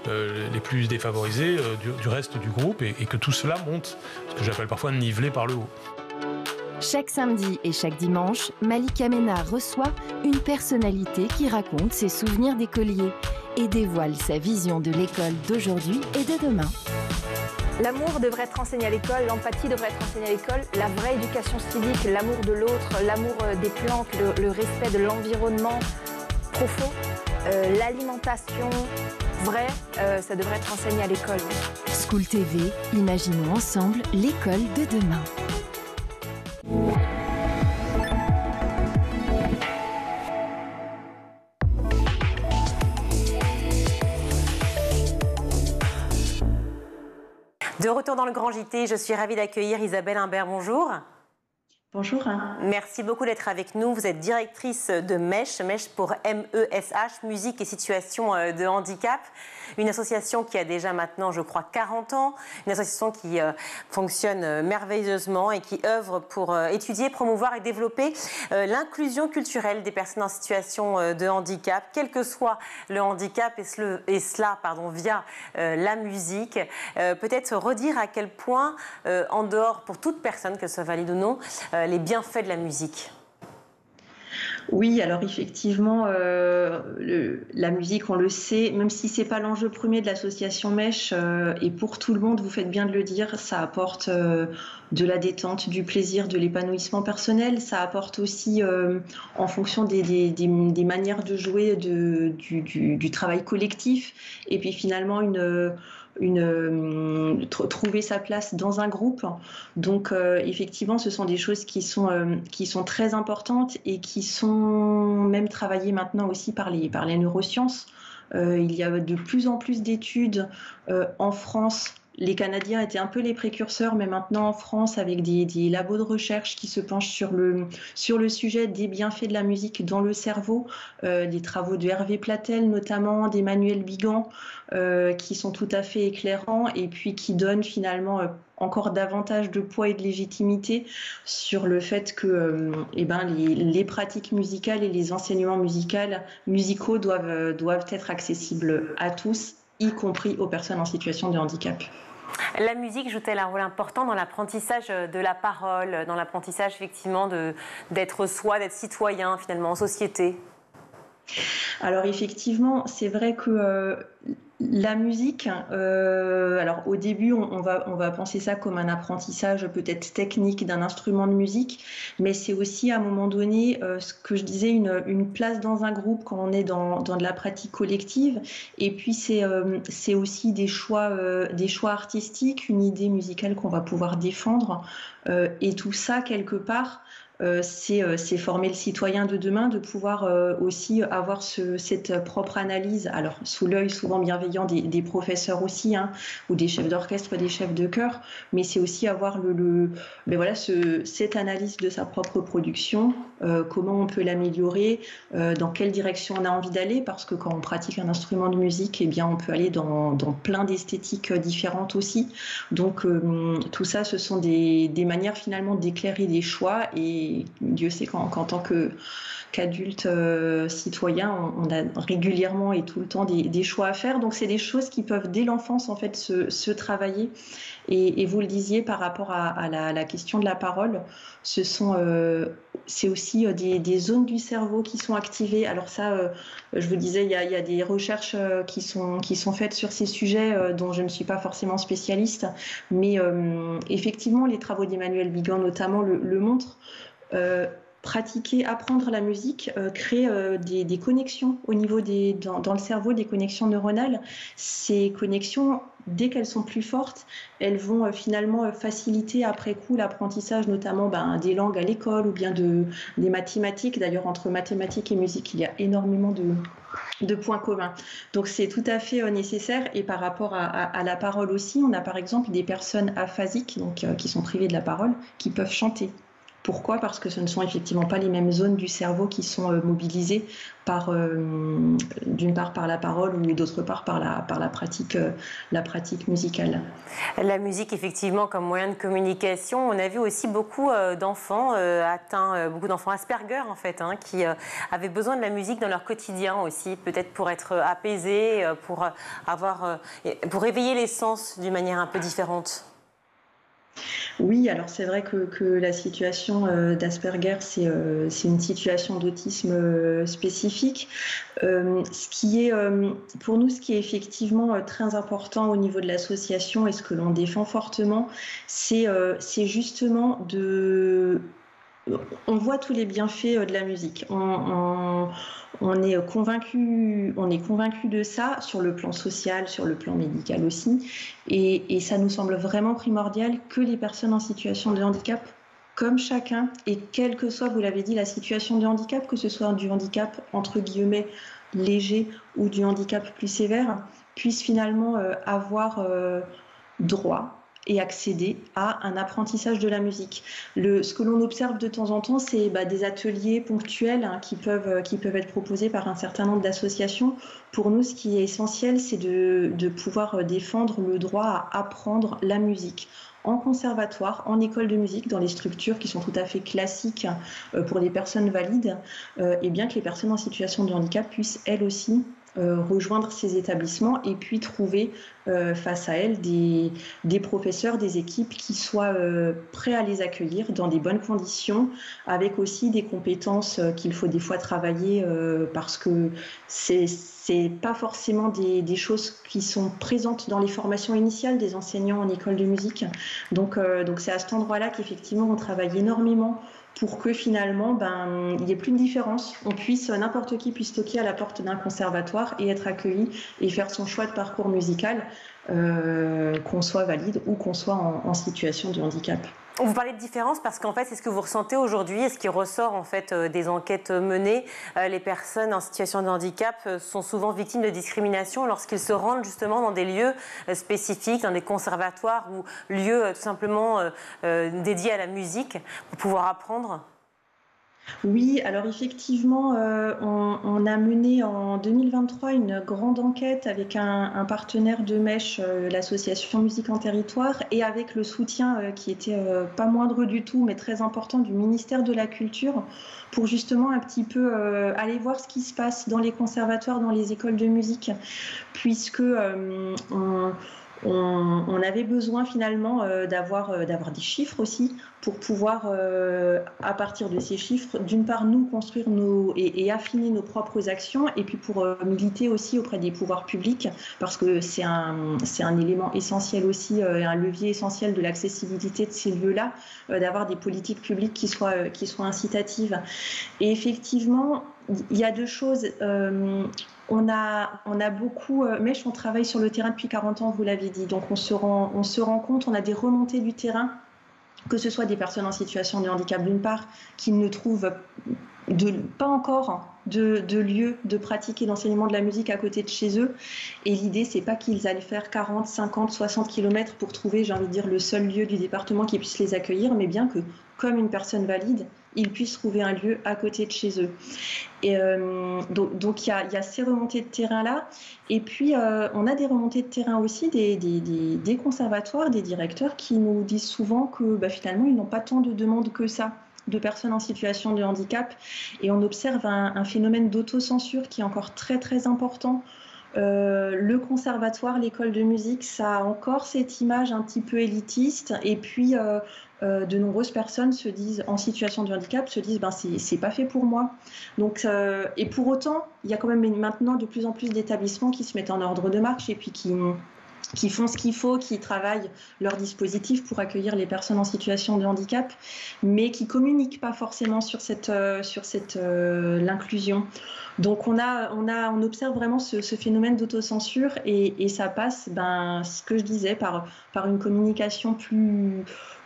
les plus défavorisés du reste du groupe et que tout cela monte, ce que j'appelle parfois niveler par le haut. Chaque samedi et chaque dimanche, Malika Ménard reçoit une personnalité qui raconte ses souvenirs d'écolier et dévoile sa vision de l'école d'aujourd'hui et de demain. L'amour devrait être enseigné à l'école, l'empathie devrait être enseignée à l'école, la vraie éducation civique, l'amour de l'autre, l'amour des plantes, le respect de l'environnement profond, l'alimentation vraie, ça devrait être enseigné à l'école. School TV, imaginons ensemble l'école de demain. De retour dans le Grand JT, je suis ravie d'accueillir Isabelle Imbert. Bonjour. Bonjour. Merci beaucoup d'être avec nous. Vous êtes directrice de MESH, MESH pour MESH, Musique et Situation de Handicap. Une association qui a déjà maintenant, je crois, 40 ans. Une association qui fonctionne merveilleusement et qui œuvre pour étudier, promouvoir et développer l'inclusion culturelle des personnes en situation de handicap, quel que soit le handicap, et cela via la musique. Peut-être redire à quel point, en dehors, pour toute personne, qu'elle soit valide ou non, les bienfaits de la musique. Oui, alors effectivement, la musique, on le sait, même si c'est pas l'enjeu premier de l'association MESH, et pour tout le monde, vous faites bien de le dire, ça apporte de la détente, du plaisir, de l'épanouissement personnel. Ça apporte aussi, en fonction des manières de jouer, du travail collectif, et puis finalement trouver sa place dans un groupe. Donc effectivement, ce sont des choses qui sont très importantes et qui sont même travaillées maintenant aussi par les neurosciences. Il y a de plus en plus d'études en France. Les Canadiens étaient un peu les précurseurs, mais maintenant en France, avec des labos de recherche qui se penchent sur le sujet des bienfaits de la musique dans le cerveau, des travaux de Hervé Platel notamment, d'Emmanuel Bigan, qui sont tout à fait éclairants et puis qui donnent finalement encore davantage de poids et de légitimité sur le fait que les pratiques musicales et les enseignements musicaux doivent être accessibles à tous, y compris aux personnes en situation de handicap. La musique joue-t-elle un rôle important dans l'apprentissage de la parole, dans l'apprentissage effectivement d'être soi, d'être citoyen finalement en société? Alors effectivement, c'est vrai que la musique, alors au début on va penser ça comme un apprentissage peut-être technique d'un instrument de musique, mais c'est aussi à un moment donné ce que je disais, une place dans un groupe quand on est dans de la pratique collective, et puis c'est aussi des choix artistiques, une idée musicale qu'on va pouvoir défendre, et tout ça quelque part c'est former le citoyen de demain, de pouvoir aussi avoir cette propre analyse, alors sous l'œil souvent bienveillant des professeurs aussi, ou des chefs d'orchestre, des chefs de chœur, mais c'est aussi avoir cette analyse de sa propre production, comment on peut l'améliorer, dans quelle direction on a envie d'aller, parce que quand on pratique un instrument de musique, on peut aller dans plein d'esthétiques différentes aussi. Donc tout ça, ce sont des manières finalement d'éclairer des choix, et Dieu sait qu'en tant qu'adulte citoyen, on a régulièrement et tout le temps des choix à faire. Donc c'est des choses qui peuvent dès l'enfance en fait se travailler. Et vous le disiez par rapport à la question de la parole, c'est aussi des zones du cerveau qui sont activées. Alors ça, je vous disais, il y a des recherches qui sont faites sur ces sujets dont je ne suis pas forcément spécialiste, mais effectivement, les travaux d'Emmanuel Bigan notamment le montrent. Apprendre la musique, créer des connexions au niveau dans le cerveau, des connexions neuronales. Ces connexions, dès qu'elles sont plus fortes, elles vont finalement faciliter après coup l'apprentissage notamment des langues à l'école ou bien des mathématiques. D'ailleurs, entre mathématiques et musique, il y a énormément de points communs. Donc c'est tout à fait nécessaire. Et par rapport à la parole aussi, on a par exemple des personnes aphasiques, donc qui sont privées de la parole, qui peuvent chanter. Pourquoi ? Parce que ce ne sont effectivement pas les mêmes zones du cerveau qui sont mobilisées d'une part par la parole ou d'autre part par la pratique musicale. La musique, effectivement, comme moyen de communication. On a vu aussi beaucoup d'enfants atteints, beaucoup d'enfants Asperger, en fait, qui avaient besoin de la musique dans leur quotidien aussi, peut-être pour être apaisés, pour éveiller les sens d'une manière un peu différente. Oui, alors c'est vrai que la situation d'Asperger, c'est une situation d'autisme spécifique. Pour nous, ce qui est effectivement très important au niveau de l'association et ce que l'on défend fortement, c'est justement on voit tous les bienfaits de la musique. On est convaincu de ça sur le plan social, sur le plan médical aussi, et ça nous semble vraiment primordial que les personnes en situation de handicap, comme chacun, et quelle que soit, vous l'avez dit, la situation de handicap, que ce soit du handicap entre guillemets léger ou du handicap plus sévère, puissent finalement avoir droit et accéder à un apprentissage de la musique. Ce que l'on observe de temps en temps, c'est des ateliers ponctuels qui peuvent être proposés par un certain nombre d'associations. Pour nous, ce qui est essentiel, c'est de pouvoir défendre le droit à apprendre la musique en conservatoire, en école de musique, dans les structures qui sont tout à fait classiques pour les personnes valides, et bien que les personnes en situation de handicap puissent elles aussi rejoindre ces établissements et puis trouver face à elles des professeurs, des équipes qui soient prêts à les accueillir dans des bonnes conditions, avec aussi des compétences qu'il faut des fois travailler parce que c'est pas forcément des choses qui sont présentes dans les formations initiales des enseignants en école de musique. Donc c'est à cet endroit-là qu'effectivement on travaille énormément pour que finalement, il n'y ait plus de différence. N'importe qui puisse toquer à la porte d'un conservatoire et être accueilli et faire son choix de parcours musical, qu'on soit valide ou qu'on soit en situation de handicap. Vous parlez de différence parce qu'en fait, c'est ce que vous ressentez aujourd'hui et ce qui ressort en fait des enquêtes menées. Les personnes en situation de handicap sont souvent victimes de discrimination lorsqu'ils se rendent justement dans des lieux spécifiques, dans des conservatoires ou lieux tout simplement dédiés à la musique pour pouvoir apprendre. Oui, alors effectivement, on a mené en 2023 une grande enquête avec un partenaire de Mèche, l'association Musique en Territoire, et avec le soutien qui était pas moindre du tout, mais très important, du ministère de la Culture, pour justement un petit peu aller voir ce qui se passe dans les conservatoires, dans les écoles de musique, puisque on avait besoin finalement d'avoir des chiffres aussi pour pouvoir, à partir de ces chiffres, d'une part nous construire et affiner nos propres actions, et puis pour militer aussi auprès des pouvoirs publics, parce que c'est un élément essentiel aussi, un levier essentiel de l'accessibilité de ces lieux-là, d'avoir des politiques publiques qui soient incitatives. Et effectivement, il y a deux choses. On a beaucoup, Mèche, on travaille sur le terrain depuis 40 ans, vous l'avez dit, donc on se rend compte, on a des remontées du terrain, que ce soit des personnes en situation de handicap d'une part, qui ne trouvent pas encore de lieu de pratique et d'enseignement de la musique à côté de chez eux. Et l'idée, c'est pas qu'ils allaient faire 40, 50, 60 km pour trouver, j'ai envie de dire, le seul lieu du département qui puisse les accueillir, mais bien que, comme une personne valide, ils puissent trouver un lieu à côté de chez eux. Et donc il y a ces remontées de terrain-là. Et puis, on a des remontées de terrain aussi des conservatoires, des directeurs qui nous disent souvent que finalement, ils n'ont pas tant de demandes que ça de personnes en situation de handicap. Et on observe un phénomène d'autocensure qui est encore très, très important. Le conservatoire, l'école de musique, ça a encore cette image un petit peu élitiste. Et puis, de nombreuses personnes en situation de handicap se disent c'est pas fait pour moi. Donc, et pour autant, il y a quand même maintenant de plus en plus d'établissements qui se mettent en ordre de marche et puis qui font ce qu'il faut, qui travaillent leur dispositif pour accueillir les personnes en situation de handicap, mais qui communiquent pas forcément sur l'inclusion. Donc on observe vraiment ce phénomène d'autocensure et ça passe, ce que je disais, par une communication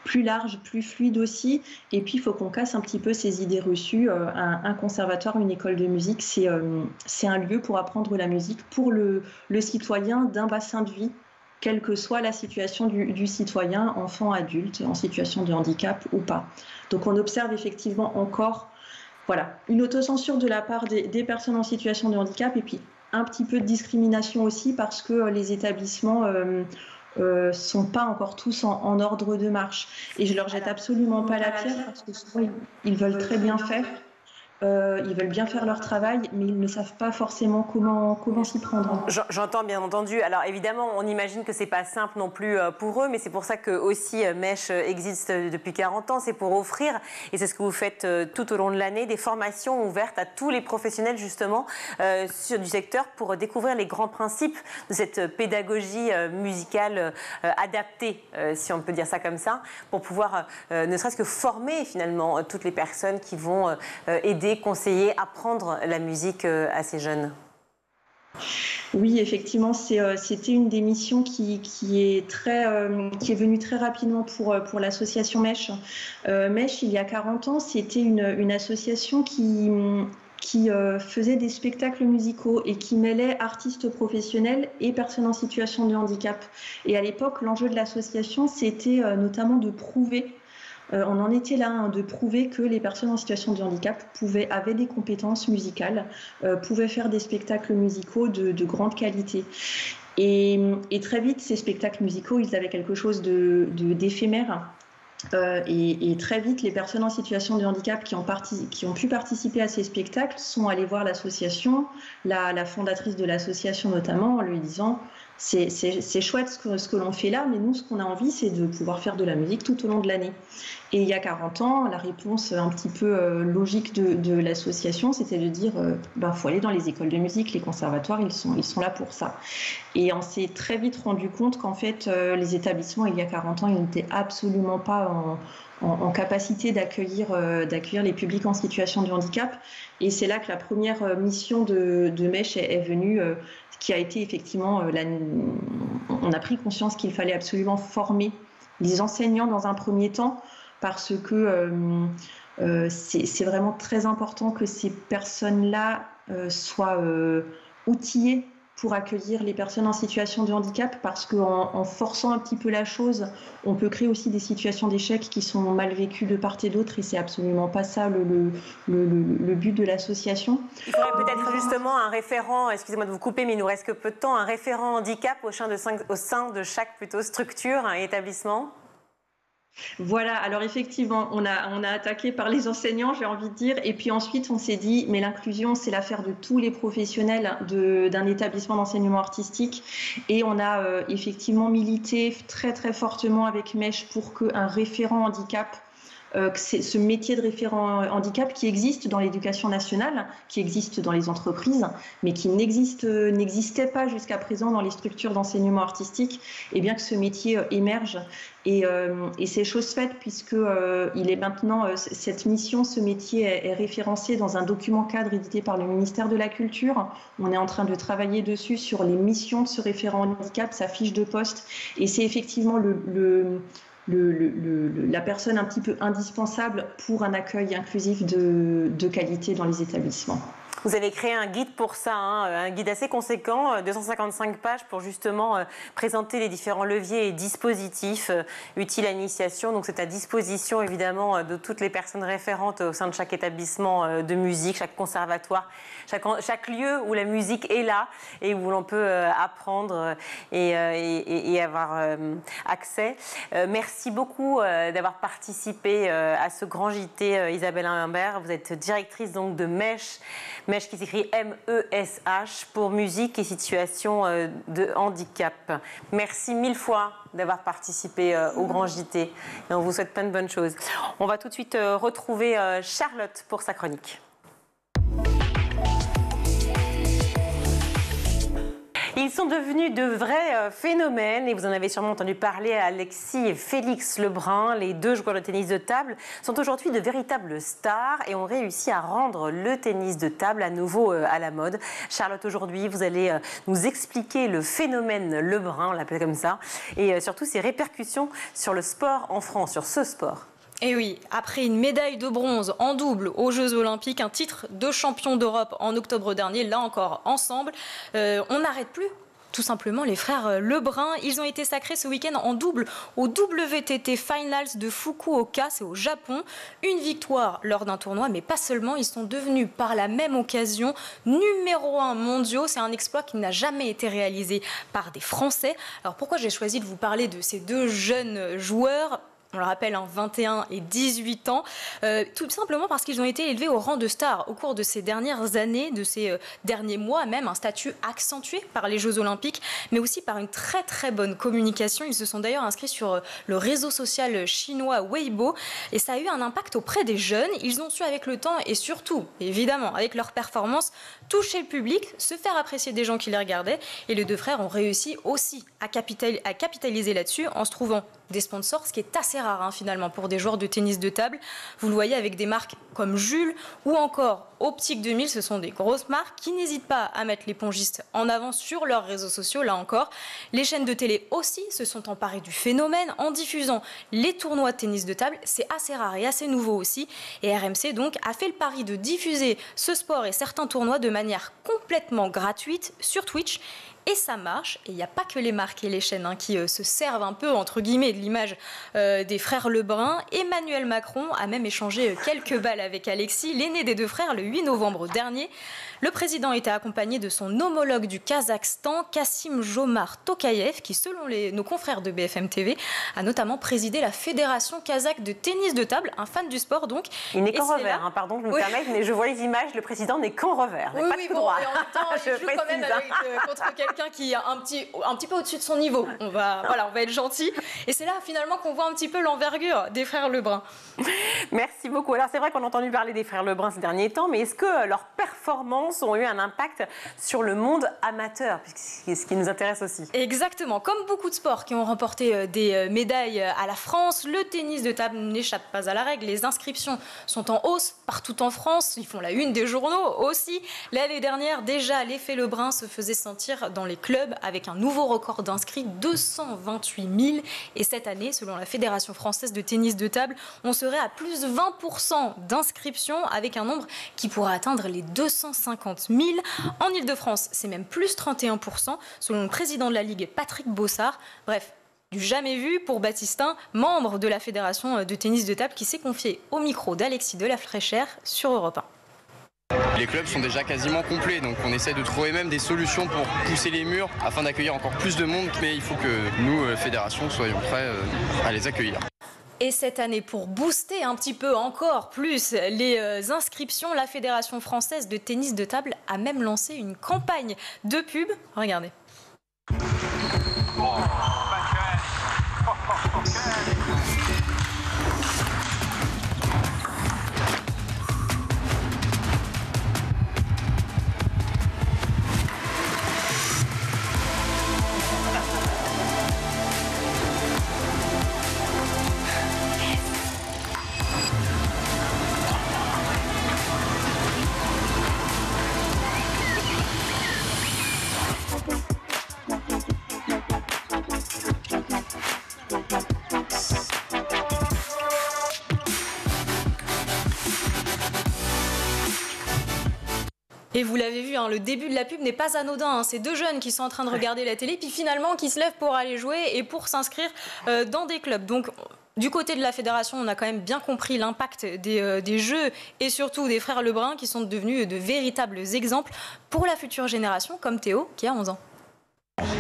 plus large, plus fluide aussi. Et puis il faut qu'on casse un petit peu ces idées reçues. Un conservatoire, une école de musique, c'est un lieu pour apprendre la musique pour le citoyen d'un bassin de vie, quelle que soit la situation du citoyen, enfant, adulte, en situation de handicap ou pas. Donc on observe effectivement encore une autocensure de la part des personnes en situation de handicap, et puis un petit peu de discrimination aussi parce que les établissements sont pas encore tous en ordre de marche. Et je leur jette absolument pas la pierre parce que souvent ils veulent très bien faire. Ils veulent bien faire leur travail, mais ils ne savent pas forcément comment s'y prendre. J'entends bien entendu. Alors évidemment, on imagine que c'est pas simple non plus pour eux, mais c'est pour ça que aussi Mèche existe depuis 40 ans. C'est pour offrir, et c'est ce que vous faites tout au long de l'année, des formations ouvertes à tous les professionnels justement du secteur pour découvrir les grands principes de cette pédagogie musicale adaptée, si on peut dire ça comme ça, pour pouvoir ne serait-ce que former finalement toutes les personnes qui vont aider, conseiller, apprendre la musique à ces jeunes. Oui, effectivement, c'était une des missions qui est venue très rapidement pour l'association Mèche. Mèche, il y a 40 ans, c'était une association qui qui faisait des spectacles musicaux et qui mêlait artistes professionnels et personnes en situation de handicap. Et à l'époque, l'enjeu de l'association, c'était notamment de prouver, on en était là, de prouver que les personnes en situation de handicap avaient des compétences musicales, pouvaient faire des spectacles musicaux de grande qualité. Et très vite, ces spectacles musicaux, ils avaient quelque chose d'éphémère. Et très vite, les personnes en situation de handicap qui ont pu participer à ces spectacles sont allées voir l'association, la fondatrice de l'association notamment, en lui disant « c'est chouette ce que l'on fait là, mais nous, ce qu'on a envie, c'est de pouvoir faire de la musique tout au long de l'année ». Et il y a 40 ans, la réponse un petit peu logique de l'association, c'était de dire faut aller dans les écoles de musique, les conservatoires, ils sont là pour ça. Et on s'est très vite rendu compte qu'en fait, les établissements, il y a 40 ans, ils n'étaient absolument pas en capacité d'accueillir les publics en situation de handicap. Et c'est là que la première mission de Mèche est venue, qui a été effectivement, on a pris conscience qu'il fallait absolument former les enseignants dans un premier temps, parce que c'est vraiment très important que ces personnes-là soient outillées pour accueillir les personnes en situation de handicap, parce qu'en forçant un petit peu la chose, on peut créer aussi des situations d'échec qui sont mal vécues de part et d'autre, et c'est absolument pas ça le but de l'association. Il faudrait peut-être justement un référent, excusez-moi de vous couper, mais il nous reste que peu de temps, un référent handicap au sein de chaque structure, un établissement. Voilà, alors effectivement, on a attaqué par les enseignants, j'ai envie de dire, et puis ensuite on s'est dit, mais l'inclusion, c'est l'affaire de tous les professionnels d'un établissement d'enseignement artistique, et on a effectivement milité très très fortement avec Mèche pour qu'un référent handicap, ce métier de référent handicap qui existe dans l'éducation nationale, qui existe dans les entreprises, mais qui n'existait pas jusqu'à présent dans les structures d'enseignement artistique, et bien que ce métier émerge. Et c'est chose faite, puisque il est maintenant, cette mission, ce métier est référencé dans un document cadre édité par le ministère de la Culture. On est en train de travailler dessus sur les missions de ce référent handicap, sa fiche de poste, et c'est effectivement la personne un petit peu indispensable pour un accueil inclusif de qualité dans les établissements. Vous avez créé un guide pour ça, un guide assez conséquent, 255 pages pour justement présenter les différents leviers et dispositifs utiles à l'initiation. Donc c'est à disposition évidemment de toutes les personnes référentes au sein de chaque établissement de musique, chaque conservatoire, chaque lieu où la musique est là et où l'on peut apprendre et avoir accès. Merci beaucoup d'avoir participé à ce grand JT, Isabelle Imbert. Vous êtes directrice donc de Mèche qui s'écrit MESH pour musique et situation de handicap. Merci mille fois d'avoir participé au grand JT et on vous souhaite plein de bonnes choses. On va tout de suite retrouver Charlotte pour sa chronique. Ils sont devenus de vrais phénomènes et vous en avez sûrement entendu parler, Alexis et Félix Lebrun, les deux joueurs de tennis de table, sont aujourd'hui de véritables stars et ont réussi à rendre le tennis de table à nouveau à la mode. Charlotte, aujourd'hui, vous allez nous expliquer le phénomène Lebrun, on l'appelle comme ça, et surtout ses répercussions sur le sport en France, sur ce sport. Et oui, après une médaille de bronze en double aux Jeux Olympiques, un titre de champion d'Europe en octobre dernier, là encore ensemble, on n'arrête plus. Tout simplement, les frères Lebrun, ils ont été sacrés ce week-end en double au WTT Finals de Fukuoka, c'est au Japon. Une victoire lors d'un tournoi, mais pas seulement, ils sont devenus par la même occasion numéro 1 mondiaux. C'est un exploit qui n'a jamais été réalisé par des Français. Alors pourquoi j'ai choisi de vous parler de ces deux jeunes joueurs ? On le rappelle, 21 et 18 ans, tout simplement parce qu'ils ont été élevés au rang de stars au cours de ces dernières années, de ces derniers mois même, un statut accentué par les Jeux Olympiques, mais aussi par une très très bonne communication. Ils se sont d'ailleurs inscrits sur le réseau social chinois Weibo et ça a eu un impact auprès des jeunes. Ils ont su avec le temps et surtout, évidemment, avec leur performance, toucher le public, se faire apprécier des gens qui les regardaient et les deux frères ont réussi aussi à capitaliser là-dessus en se trouvant des sponsors, ce qui est assez rare finalement pour des joueurs de tennis de table. Vous le voyez avec des marques comme Jules ou encore Optique 2000, ce sont des grosses marques qui n'hésitent pas à mettre les pongistes en avant sur leurs réseaux sociaux. Là encore, les chaînes de télé aussi se sont emparées du phénomène en diffusant les tournois de tennis de table. C'est assez rare et assez nouveau aussi. Et RMC donc a fait le pari de diffuser ce sport et certains tournois de manière complètement gratuite sur Twitch. Et ça marche, et il n'y a pas que les marques et les chaînes qui se servent un peu, entre guillemets, de l'image des frères Lebrun. Emmanuel Macron a même échangé quelques balles avec Alexis, l'aîné des deux frères, le 8 novembre dernier. Le président était accompagné de son homologue du Kazakhstan, Kassim-Jomart Tokayev, qui, selon nos confrères de BFM TV, a notamment présidé la Fédération kazakh de tennis de table, un fan du sport donc. Il n'est qu'en revers, pardon, je me permets, mais je vois les images, le président n'est qu'en revers, pas de droit. Et en même temps, il joue quand même contre quelqu'un qui est un petit peu au-dessus de son niveau. On va être gentil. Et c'est là, finalement, qu'on voit un petit peu l'envergure des frères Lebrun. Merci beaucoup. Alors, c'est vrai qu'on a entendu parler des frères Lebrun ces derniers temps, mais est-ce que leurs performances ont eu un impact sur le monde amateur, c'est ce qui nous intéresse aussi? Exactement. Comme beaucoup de sports qui ont remporté des médailles à la France, le tennis de table n'échappe pas à la règle. Les inscriptions sont en hausse partout en France. Ils font la une des journaux aussi. L'année dernière, déjà, l'effet Lebrun se faisait sentir dans les clubs avec un nouveau record d'inscrits, 228 000. Et cette année, selon la Fédération française de tennis de table, on serait à plus de 20% d'inscriptions avec un nombre qui pourrait atteindre les 250 000. En Ile-de-France, c'est même plus 31%, selon le président de la Ligue, Patrick Bossard. Bref, du jamais vu pour Baptistin, membre de la Fédération de tennis de table, qui s'est confié au micro d'Alexis de la Fréchère sur Europe 1. Les clubs sont déjà quasiment complets, donc on essaie de trouver même des solutions pour pousser les murs afin d'accueillir encore plus de monde, mais il faut que nous, fédération, soyons prêts à les accueillir. Et cette année, pour booster un petit peu encore plus les inscriptions, la Fédération française de tennis de table a même lancé une campagne de pub. Regardez. Et vous l'avez vu, le début de la pub n'est pas anodin. C'est deux jeunes qui sont en train de regarder la télé, puis finalement qui se lèvent pour aller jouer et pour s'inscrire dans des clubs. Donc, du côté de la fédération, on a quand même bien compris l'impact des jeux et surtout des frères Lebrun qui sont devenus de véritables exemples pour la future génération, comme Théo qui a 11 ans.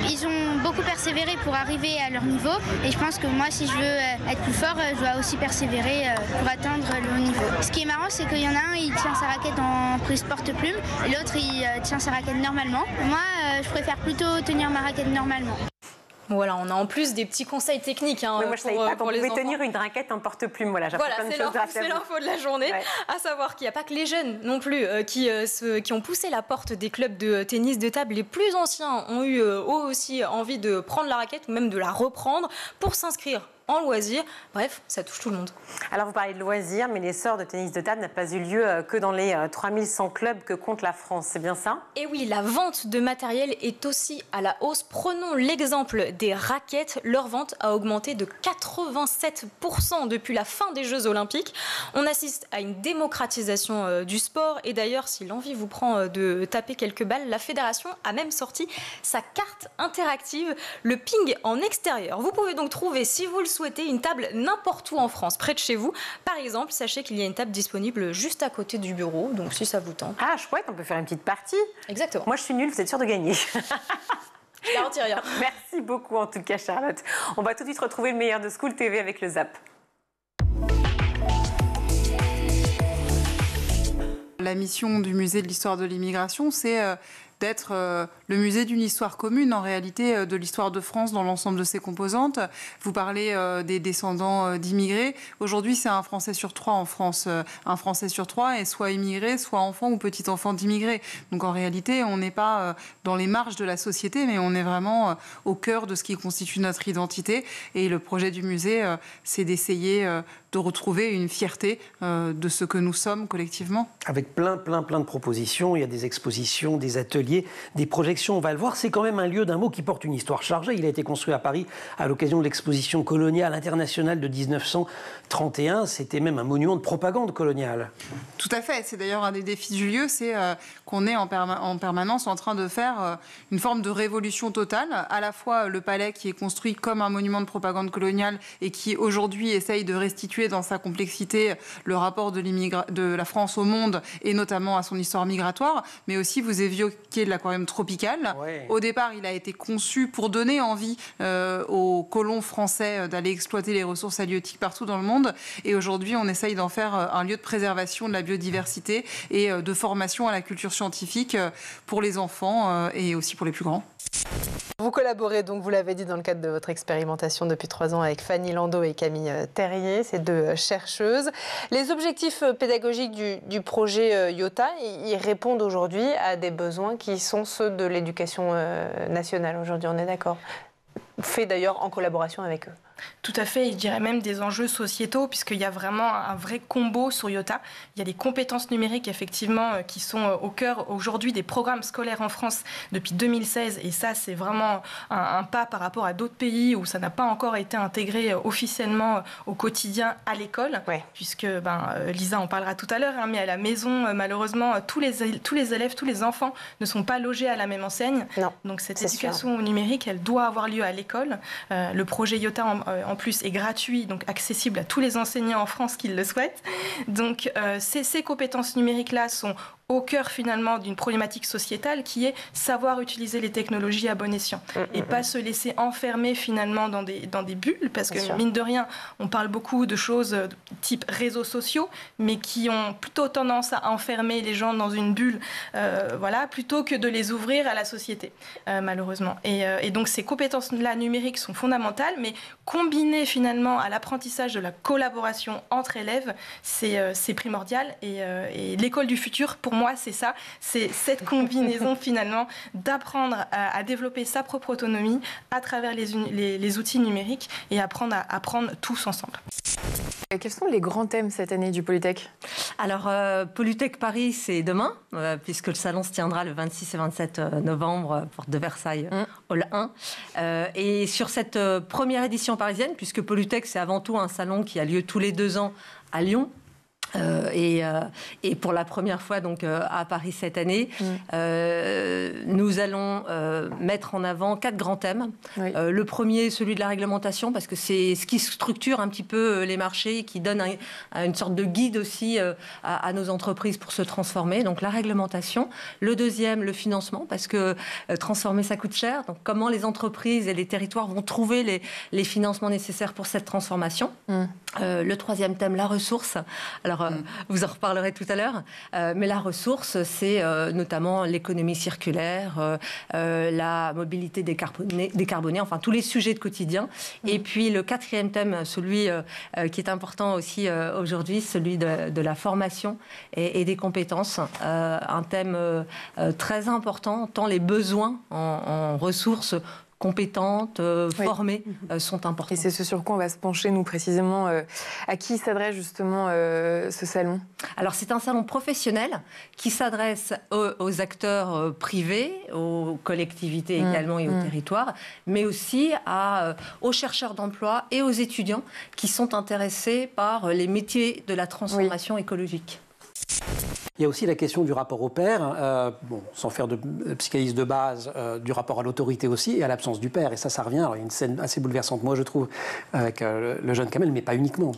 Ils ont beaucoup persévéré pour arriver à leur niveau et je pense que moi, si je veux être plus fort, je dois aussi persévérer pour atteindre le haut niveau. Ce qui est marrant, c'est qu'il y en a un, il tient sa raquette en prise porte-plume et l'autre, il tient sa raquette normalement. Moi, je préfère plutôt tenir ma raquette normalement. Voilà, on a en plus des petits conseils techniques oui, moi, je savais pas qu'on pouvait tenir une raquette en porte-plume. Voilà, c'est l'info de la journée. Ouais. À savoir qu'il n'y a pas que les jeunes non plus qui ont poussé la porte des clubs de tennis de table. Les plus anciens ont eu eux aussi envie de prendre la raquette ou même de la reprendre pour s'inscrire en loisir. Bref, ça touche tout le monde. Alors, vous parlez de loisirs, mais l'essor de tennis de table n'a pas eu lieu que dans les 3100 clubs que compte la France. C'est bien ça? Et oui, la vente de matériel est aussi à la hausse. Prenons l'exemple des raquettes. Leur vente a augmenté de 87% depuis la fin des Jeux Olympiques. On assiste à une démocratisation du sport. Et d'ailleurs, si l'envie vous prend de taper quelques balles, la fédération a même sorti sa carte interactive, le ping en extérieur. Vous pouvez donc trouver, si vous le souhaitez, une table n'importe où en France, près de chez vous. Par exemple, sachez qu'il y a une table disponible juste à côté du bureau, donc si ça vous tente. Ah, chouette, on peut faire une petite partie. Exactement. Moi, je suis nulle, vous êtes sûre de gagner. Je garantis rien. Merci beaucoup, en tout cas, Charlotte. On va tout de suite retrouver le meilleur de School TV avec le Zap. La mission du musée de l'histoire de l'immigration, c'est d'être le musée d'une histoire commune, en réalité, de l'histoire de France dans l'ensemble de ses composantes. Vous parlez des descendants d'immigrés. Aujourd'hui, c'est un Français sur 3 en France. Un Français sur 3 est soit immigré, soit enfant ou petit-enfant d'immigrés. Donc en réalité, on n'est pas dans les marges de la société, mais on est vraiment au cœur de ce qui constitue notre identité. Et le projet du musée, c'est d'essayer de retrouver une fierté de ce que nous sommes collectivement. Avec plein de propositions, il y a des expositions, des ateliers, des projections, on va le voir. C'est quand même un lieu d'un mot qui porte une histoire chargée. Il a été construit à Paris à l'occasion de l'exposition coloniale internationale de 1931. C'était même un monument de propagande coloniale. Tout à fait. C'est d'ailleurs un des défis du lieu, c'est qu'on est en permanence en train de faire une forme de révolution totale. À la fois le palais qui est construit comme un monument de propagande coloniale et qui aujourd'hui essaye de restituer dans sa complexité le rapport de la France au monde et notamment à son histoire migratoire, mais aussi vous évoquiez l'aquarium tropical. Ouais. Au départ, il a été conçu pour donner envie aux colons français d'aller exploiter les ressources halieutiques partout dans le monde, et aujourd'hui on essaye d'en faire un lieu de préservation de la biodiversité et de formation à la culture scientifique pour les enfants et aussi pour les plus grands. Vous collaborez donc, vous l'avez dit, dans le cadre de votre expérimentation depuis 3 ans avec Fanny Landau et Camille Terrier, ces 2 chercheuses. Les objectifs pédagogiques du projet Iota, ils répondent aujourd'hui à des besoins qui sont ceux de l'éducation nationale aujourd'hui, on est d'accord? Fait d'ailleurs en collaboration avec eux. Tout à fait, et je dirais même des enjeux sociétaux, puisqu'il y a vraiment un vrai combo sur Iota. Il y a des compétences numériques, effectivement, qui sont au cœur aujourd'hui des programmes scolaires en France depuis 2016, et ça, c'est vraiment un pas par rapport à d'autres pays où ça n'a pas encore été intégré officiellement au quotidien à l'école, puisque Lisa en parlera tout à l'heure, mais à la maison, malheureusement, tous les élèves, tous les enfants ne sont pas logés à la même enseigne. Non, donc cette éducation au numérique, elle doit avoir lieu à l'école. Le projet Iota, en plus, est gratuit, donc accessible à tous les enseignants en France qui le souhaitent. Donc ces compétences numériques-là sont au cœur finalement d'une problématique sociétale qui est savoir utiliser les technologies à bon escient et pas se laisser enfermer finalement dans des bulles, parce que mine de rien, on parle beaucoup de choses type réseaux sociaux, mais qui ont plutôt tendance à enfermer les gens dans une bulle, plutôt que de les ouvrir à la société, malheureusement. Et donc ces compétences-là numériques sont fondamentales, mais combinées finalement à l'apprentissage de la collaboration entre élèves, c'est primordial. Et l'école du futur, pour moi, c'est ça, c'est cette combinaison finalement d'apprendre à développer sa propre autonomie à travers les outils numériques et apprendre à apprendre tous ensemble. Quels sont les grands thèmes cette année du Polytech? Alors, Polytech Paris, c'est demain, puisque le salon se tiendra le 26 et 27 novembre, porte de Versailles, Hall 1. Et sur cette première édition parisienne, puisque Polytech, c'est avant tout un salon qui a lieu tous les 2 ans à Lyon, et pour la première fois donc à Paris cette année, nous allons mettre en avant 4 grands thèmes. Le premier, celui de la réglementation, parce que c'est ce qui structure un petit peu les marchés et qui donne une sorte de guide aussi à nos entreprises pour se transformer. Donc la réglementation. Le deuxième, le financement, parce que transformer ça coûte cher. Donc comment les entreprises et les territoires vont trouver les financements nécessaires pour cette transformation. Le troisième thème, la ressource. Alors vous en reparlerez tout à l'heure, mais la ressource, c'est notamment l'économie circulaire, la mobilité décarbonée, enfin tous les sujets de quotidien. Et puis le quatrième thème, celui qui est important aussi aujourd'hui, celui de la formation et des compétences. Un thème très important, tant les besoins en ressources compétentes, formées, sont importantes. Et c'est ce sur quoi on va se pencher, nous, précisément. À qui s'adresse justement ce salon? Alors, c'est un salon professionnel qui s'adresse aux acteurs privés, aux collectivités également et aux territoires, mais aussi aux chercheurs d'emploi et aux étudiants qui sont intéressés par les métiers de la transformation écologique. Il y a aussi la question du rapport au père, sans faire de psychanalyse de base, du rapport à l'autorité aussi et à l'absence du père. Et ça revient. Alors, il y a une scène assez bouleversante, moi, je trouve, avec le jeune Kamel, mais pas uniquement.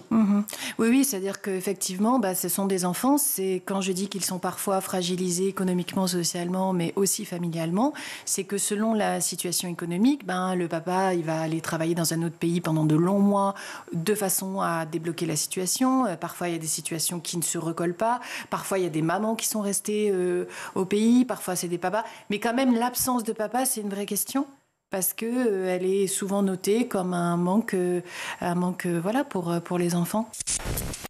Oui, c'est-à-dire qu'effectivement, ce sont des enfants. C'est quand je dis qu'ils sont parfois fragilisés économiquement, socialement, mais aussi familialement, c'est que selon la situation économique, le papa, il va aller travailler dans un autre pays pendant de longs mois, de façon à débloquer la situation. Parfois, il y a des situations qui ne se recollent pas. Parfois, il y a des mamans qui sont restées au pays, parfois c'est des papas. Mais quand même, l'absence de papa, c'est une vraie question. Parce qu'elle est souvent notée comme un manque voilà, pour les enfants.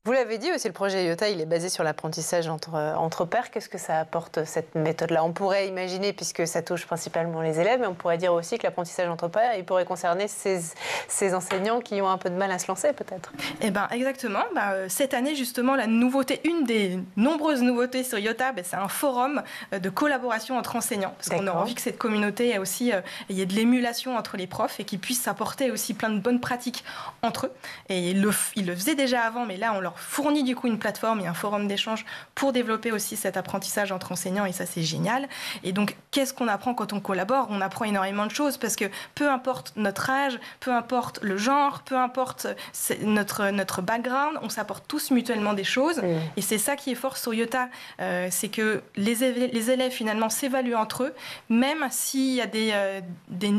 Vous l'avez dit aussi, le projet IOTA, il est basé sur l'apprentissage entre pairs. Qu'est-ce que ça apporte, cette méthode-là? On pourrait imaginer, puisque ça touche principalement les élèves, mais on pourrait dire aussi que l'apprentissage entre pairs, il pourrait concerner ces enseignants qui ont un peu de mal à se lancer, peut-être. Eh bien, exactement. Cette année, justement, la nouveauté, une des nombreuses nouveautés sur IOTA, c'est un forum de collaboration entre enseignants. Parce qu'on a envie que cette communauté ait aussi il y ait de l'émulation entre les profs et qu'ils puissent s'apporter aussi plein de bonnes pratiques entre eux. Et ils le faisaient déjà avant, mais là, on leur fournit du coup une plateforme et un forum d'échange pour développer aussi cet apprentissage entre enseignants, et ça, c'est génial. Et donc, qu'est-ce qu'on apprend quand on collabore? On apprend énormément de choses, parce que peu importe notre âge, peu importe le genre, peu importe notre background, on s'apporte tous mutuellement des choses. Et c'est ça qui est fort sur IOTA, c'est que les élèves finalement s'évaluent entre eux, même s'il y a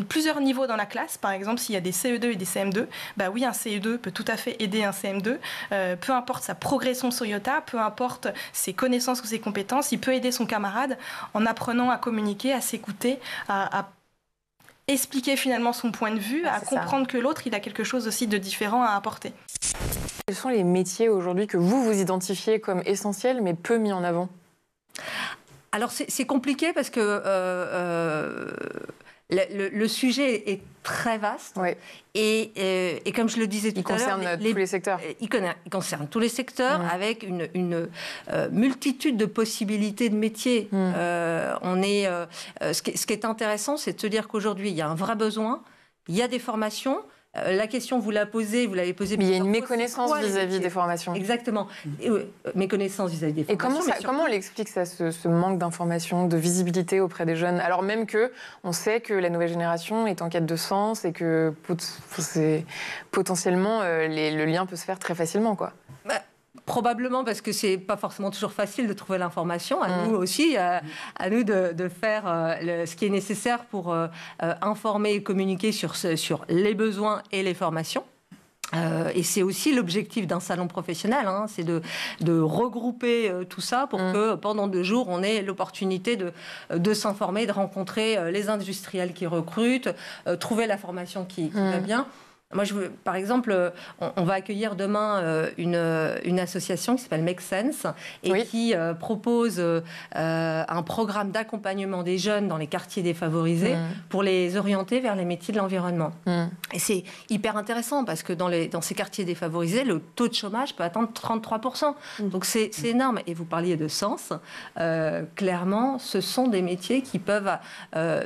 plusieurs niveaux dans la classe. Par exemple, s'il y a des CE2 et des CM2, oui, un CE2 peut tout à fait aider un CM2, peu importe sa progression sur IOTA, peu importe ses connaissances ou ses compétences, il peut aider son camarade en apprenant à communiquer, à s'écouter, à expliquer finalement son point de vue, à comprendre que l'autre, il a quelque chose aussi de différent à apporter. Quels sont les métiers aujourd'hui que vous identifiez comme essentiels mais peu mis en avant? Alors c'est compliqué parce que le sujet est très vaste et comme je le disais tout à l'heure, il concerne tous les secteurs. Il concerne tous les secteurs avec une multitude de possibilités de métiers. Ce qui est intéressant, c'est de se dire qu'aujourd'hui, il y a un vrai besoin, il y a des formations. La question, vous l'avez posée Mais il y a une méconnaissance vis-à-vis des formations. Exactement. Méconnaissance vis-à-vis des formations. Et comment on l'explique, ça, ce manque d'information, de visibilité auprès des jeunes, alors même qu'on sait que la nouvelle génération est en quête de sens et que potentiellement, le lien peut se faire très facilement, quoi. Probablement parce que c'est pas forcément toujours facile de trouver l'information. À nous aussi, à nous de faire ce qui est nécessaire pour informer et communiquer sur les besoins et les formations. Et c'est aussi l'objectif d'un salon professionnel, c'est de regrouper tout ça pour que pendant 2 jours, on ait l'opportunité de s'informer, de rencontrer les industriels qui recrutent, trouver la formation qui va bien. Moi, par exemple, on va accueillir demain une association qui s'appelle Make Sense et qui propose un programme d'accompagnement des jeunes dans les quartiers défavorisés pour les orienter vers les métiers de l'environnement. Et c'est hyper intéressant parce que dans ces quartiers défavorisés, le taux de chômage peut atteindre 33%. Donc c'est énorme. Et vous parliez de sens. Clairement, ce sont des métiers qui peuvent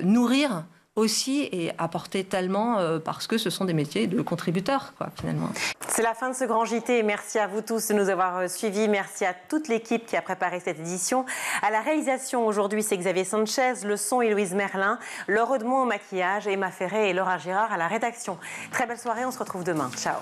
nourrir aussi et apporter tellement parce que ce sont des métiers de contributeurs, finalement. C'est la fin de ce grand JT. Merci à vous tous de nous avoir suivis. Merci à toute l'équipe qui a préparé cette édition. À la réalisation aujourd'hui, c'est Xavier Sanchez, le son Héloïse Merlin, Laure Audemont au maquillage, Emma Ferré et Laura Girard à la rédaction. Très belle soirée, on se retrouve demain. Ciao.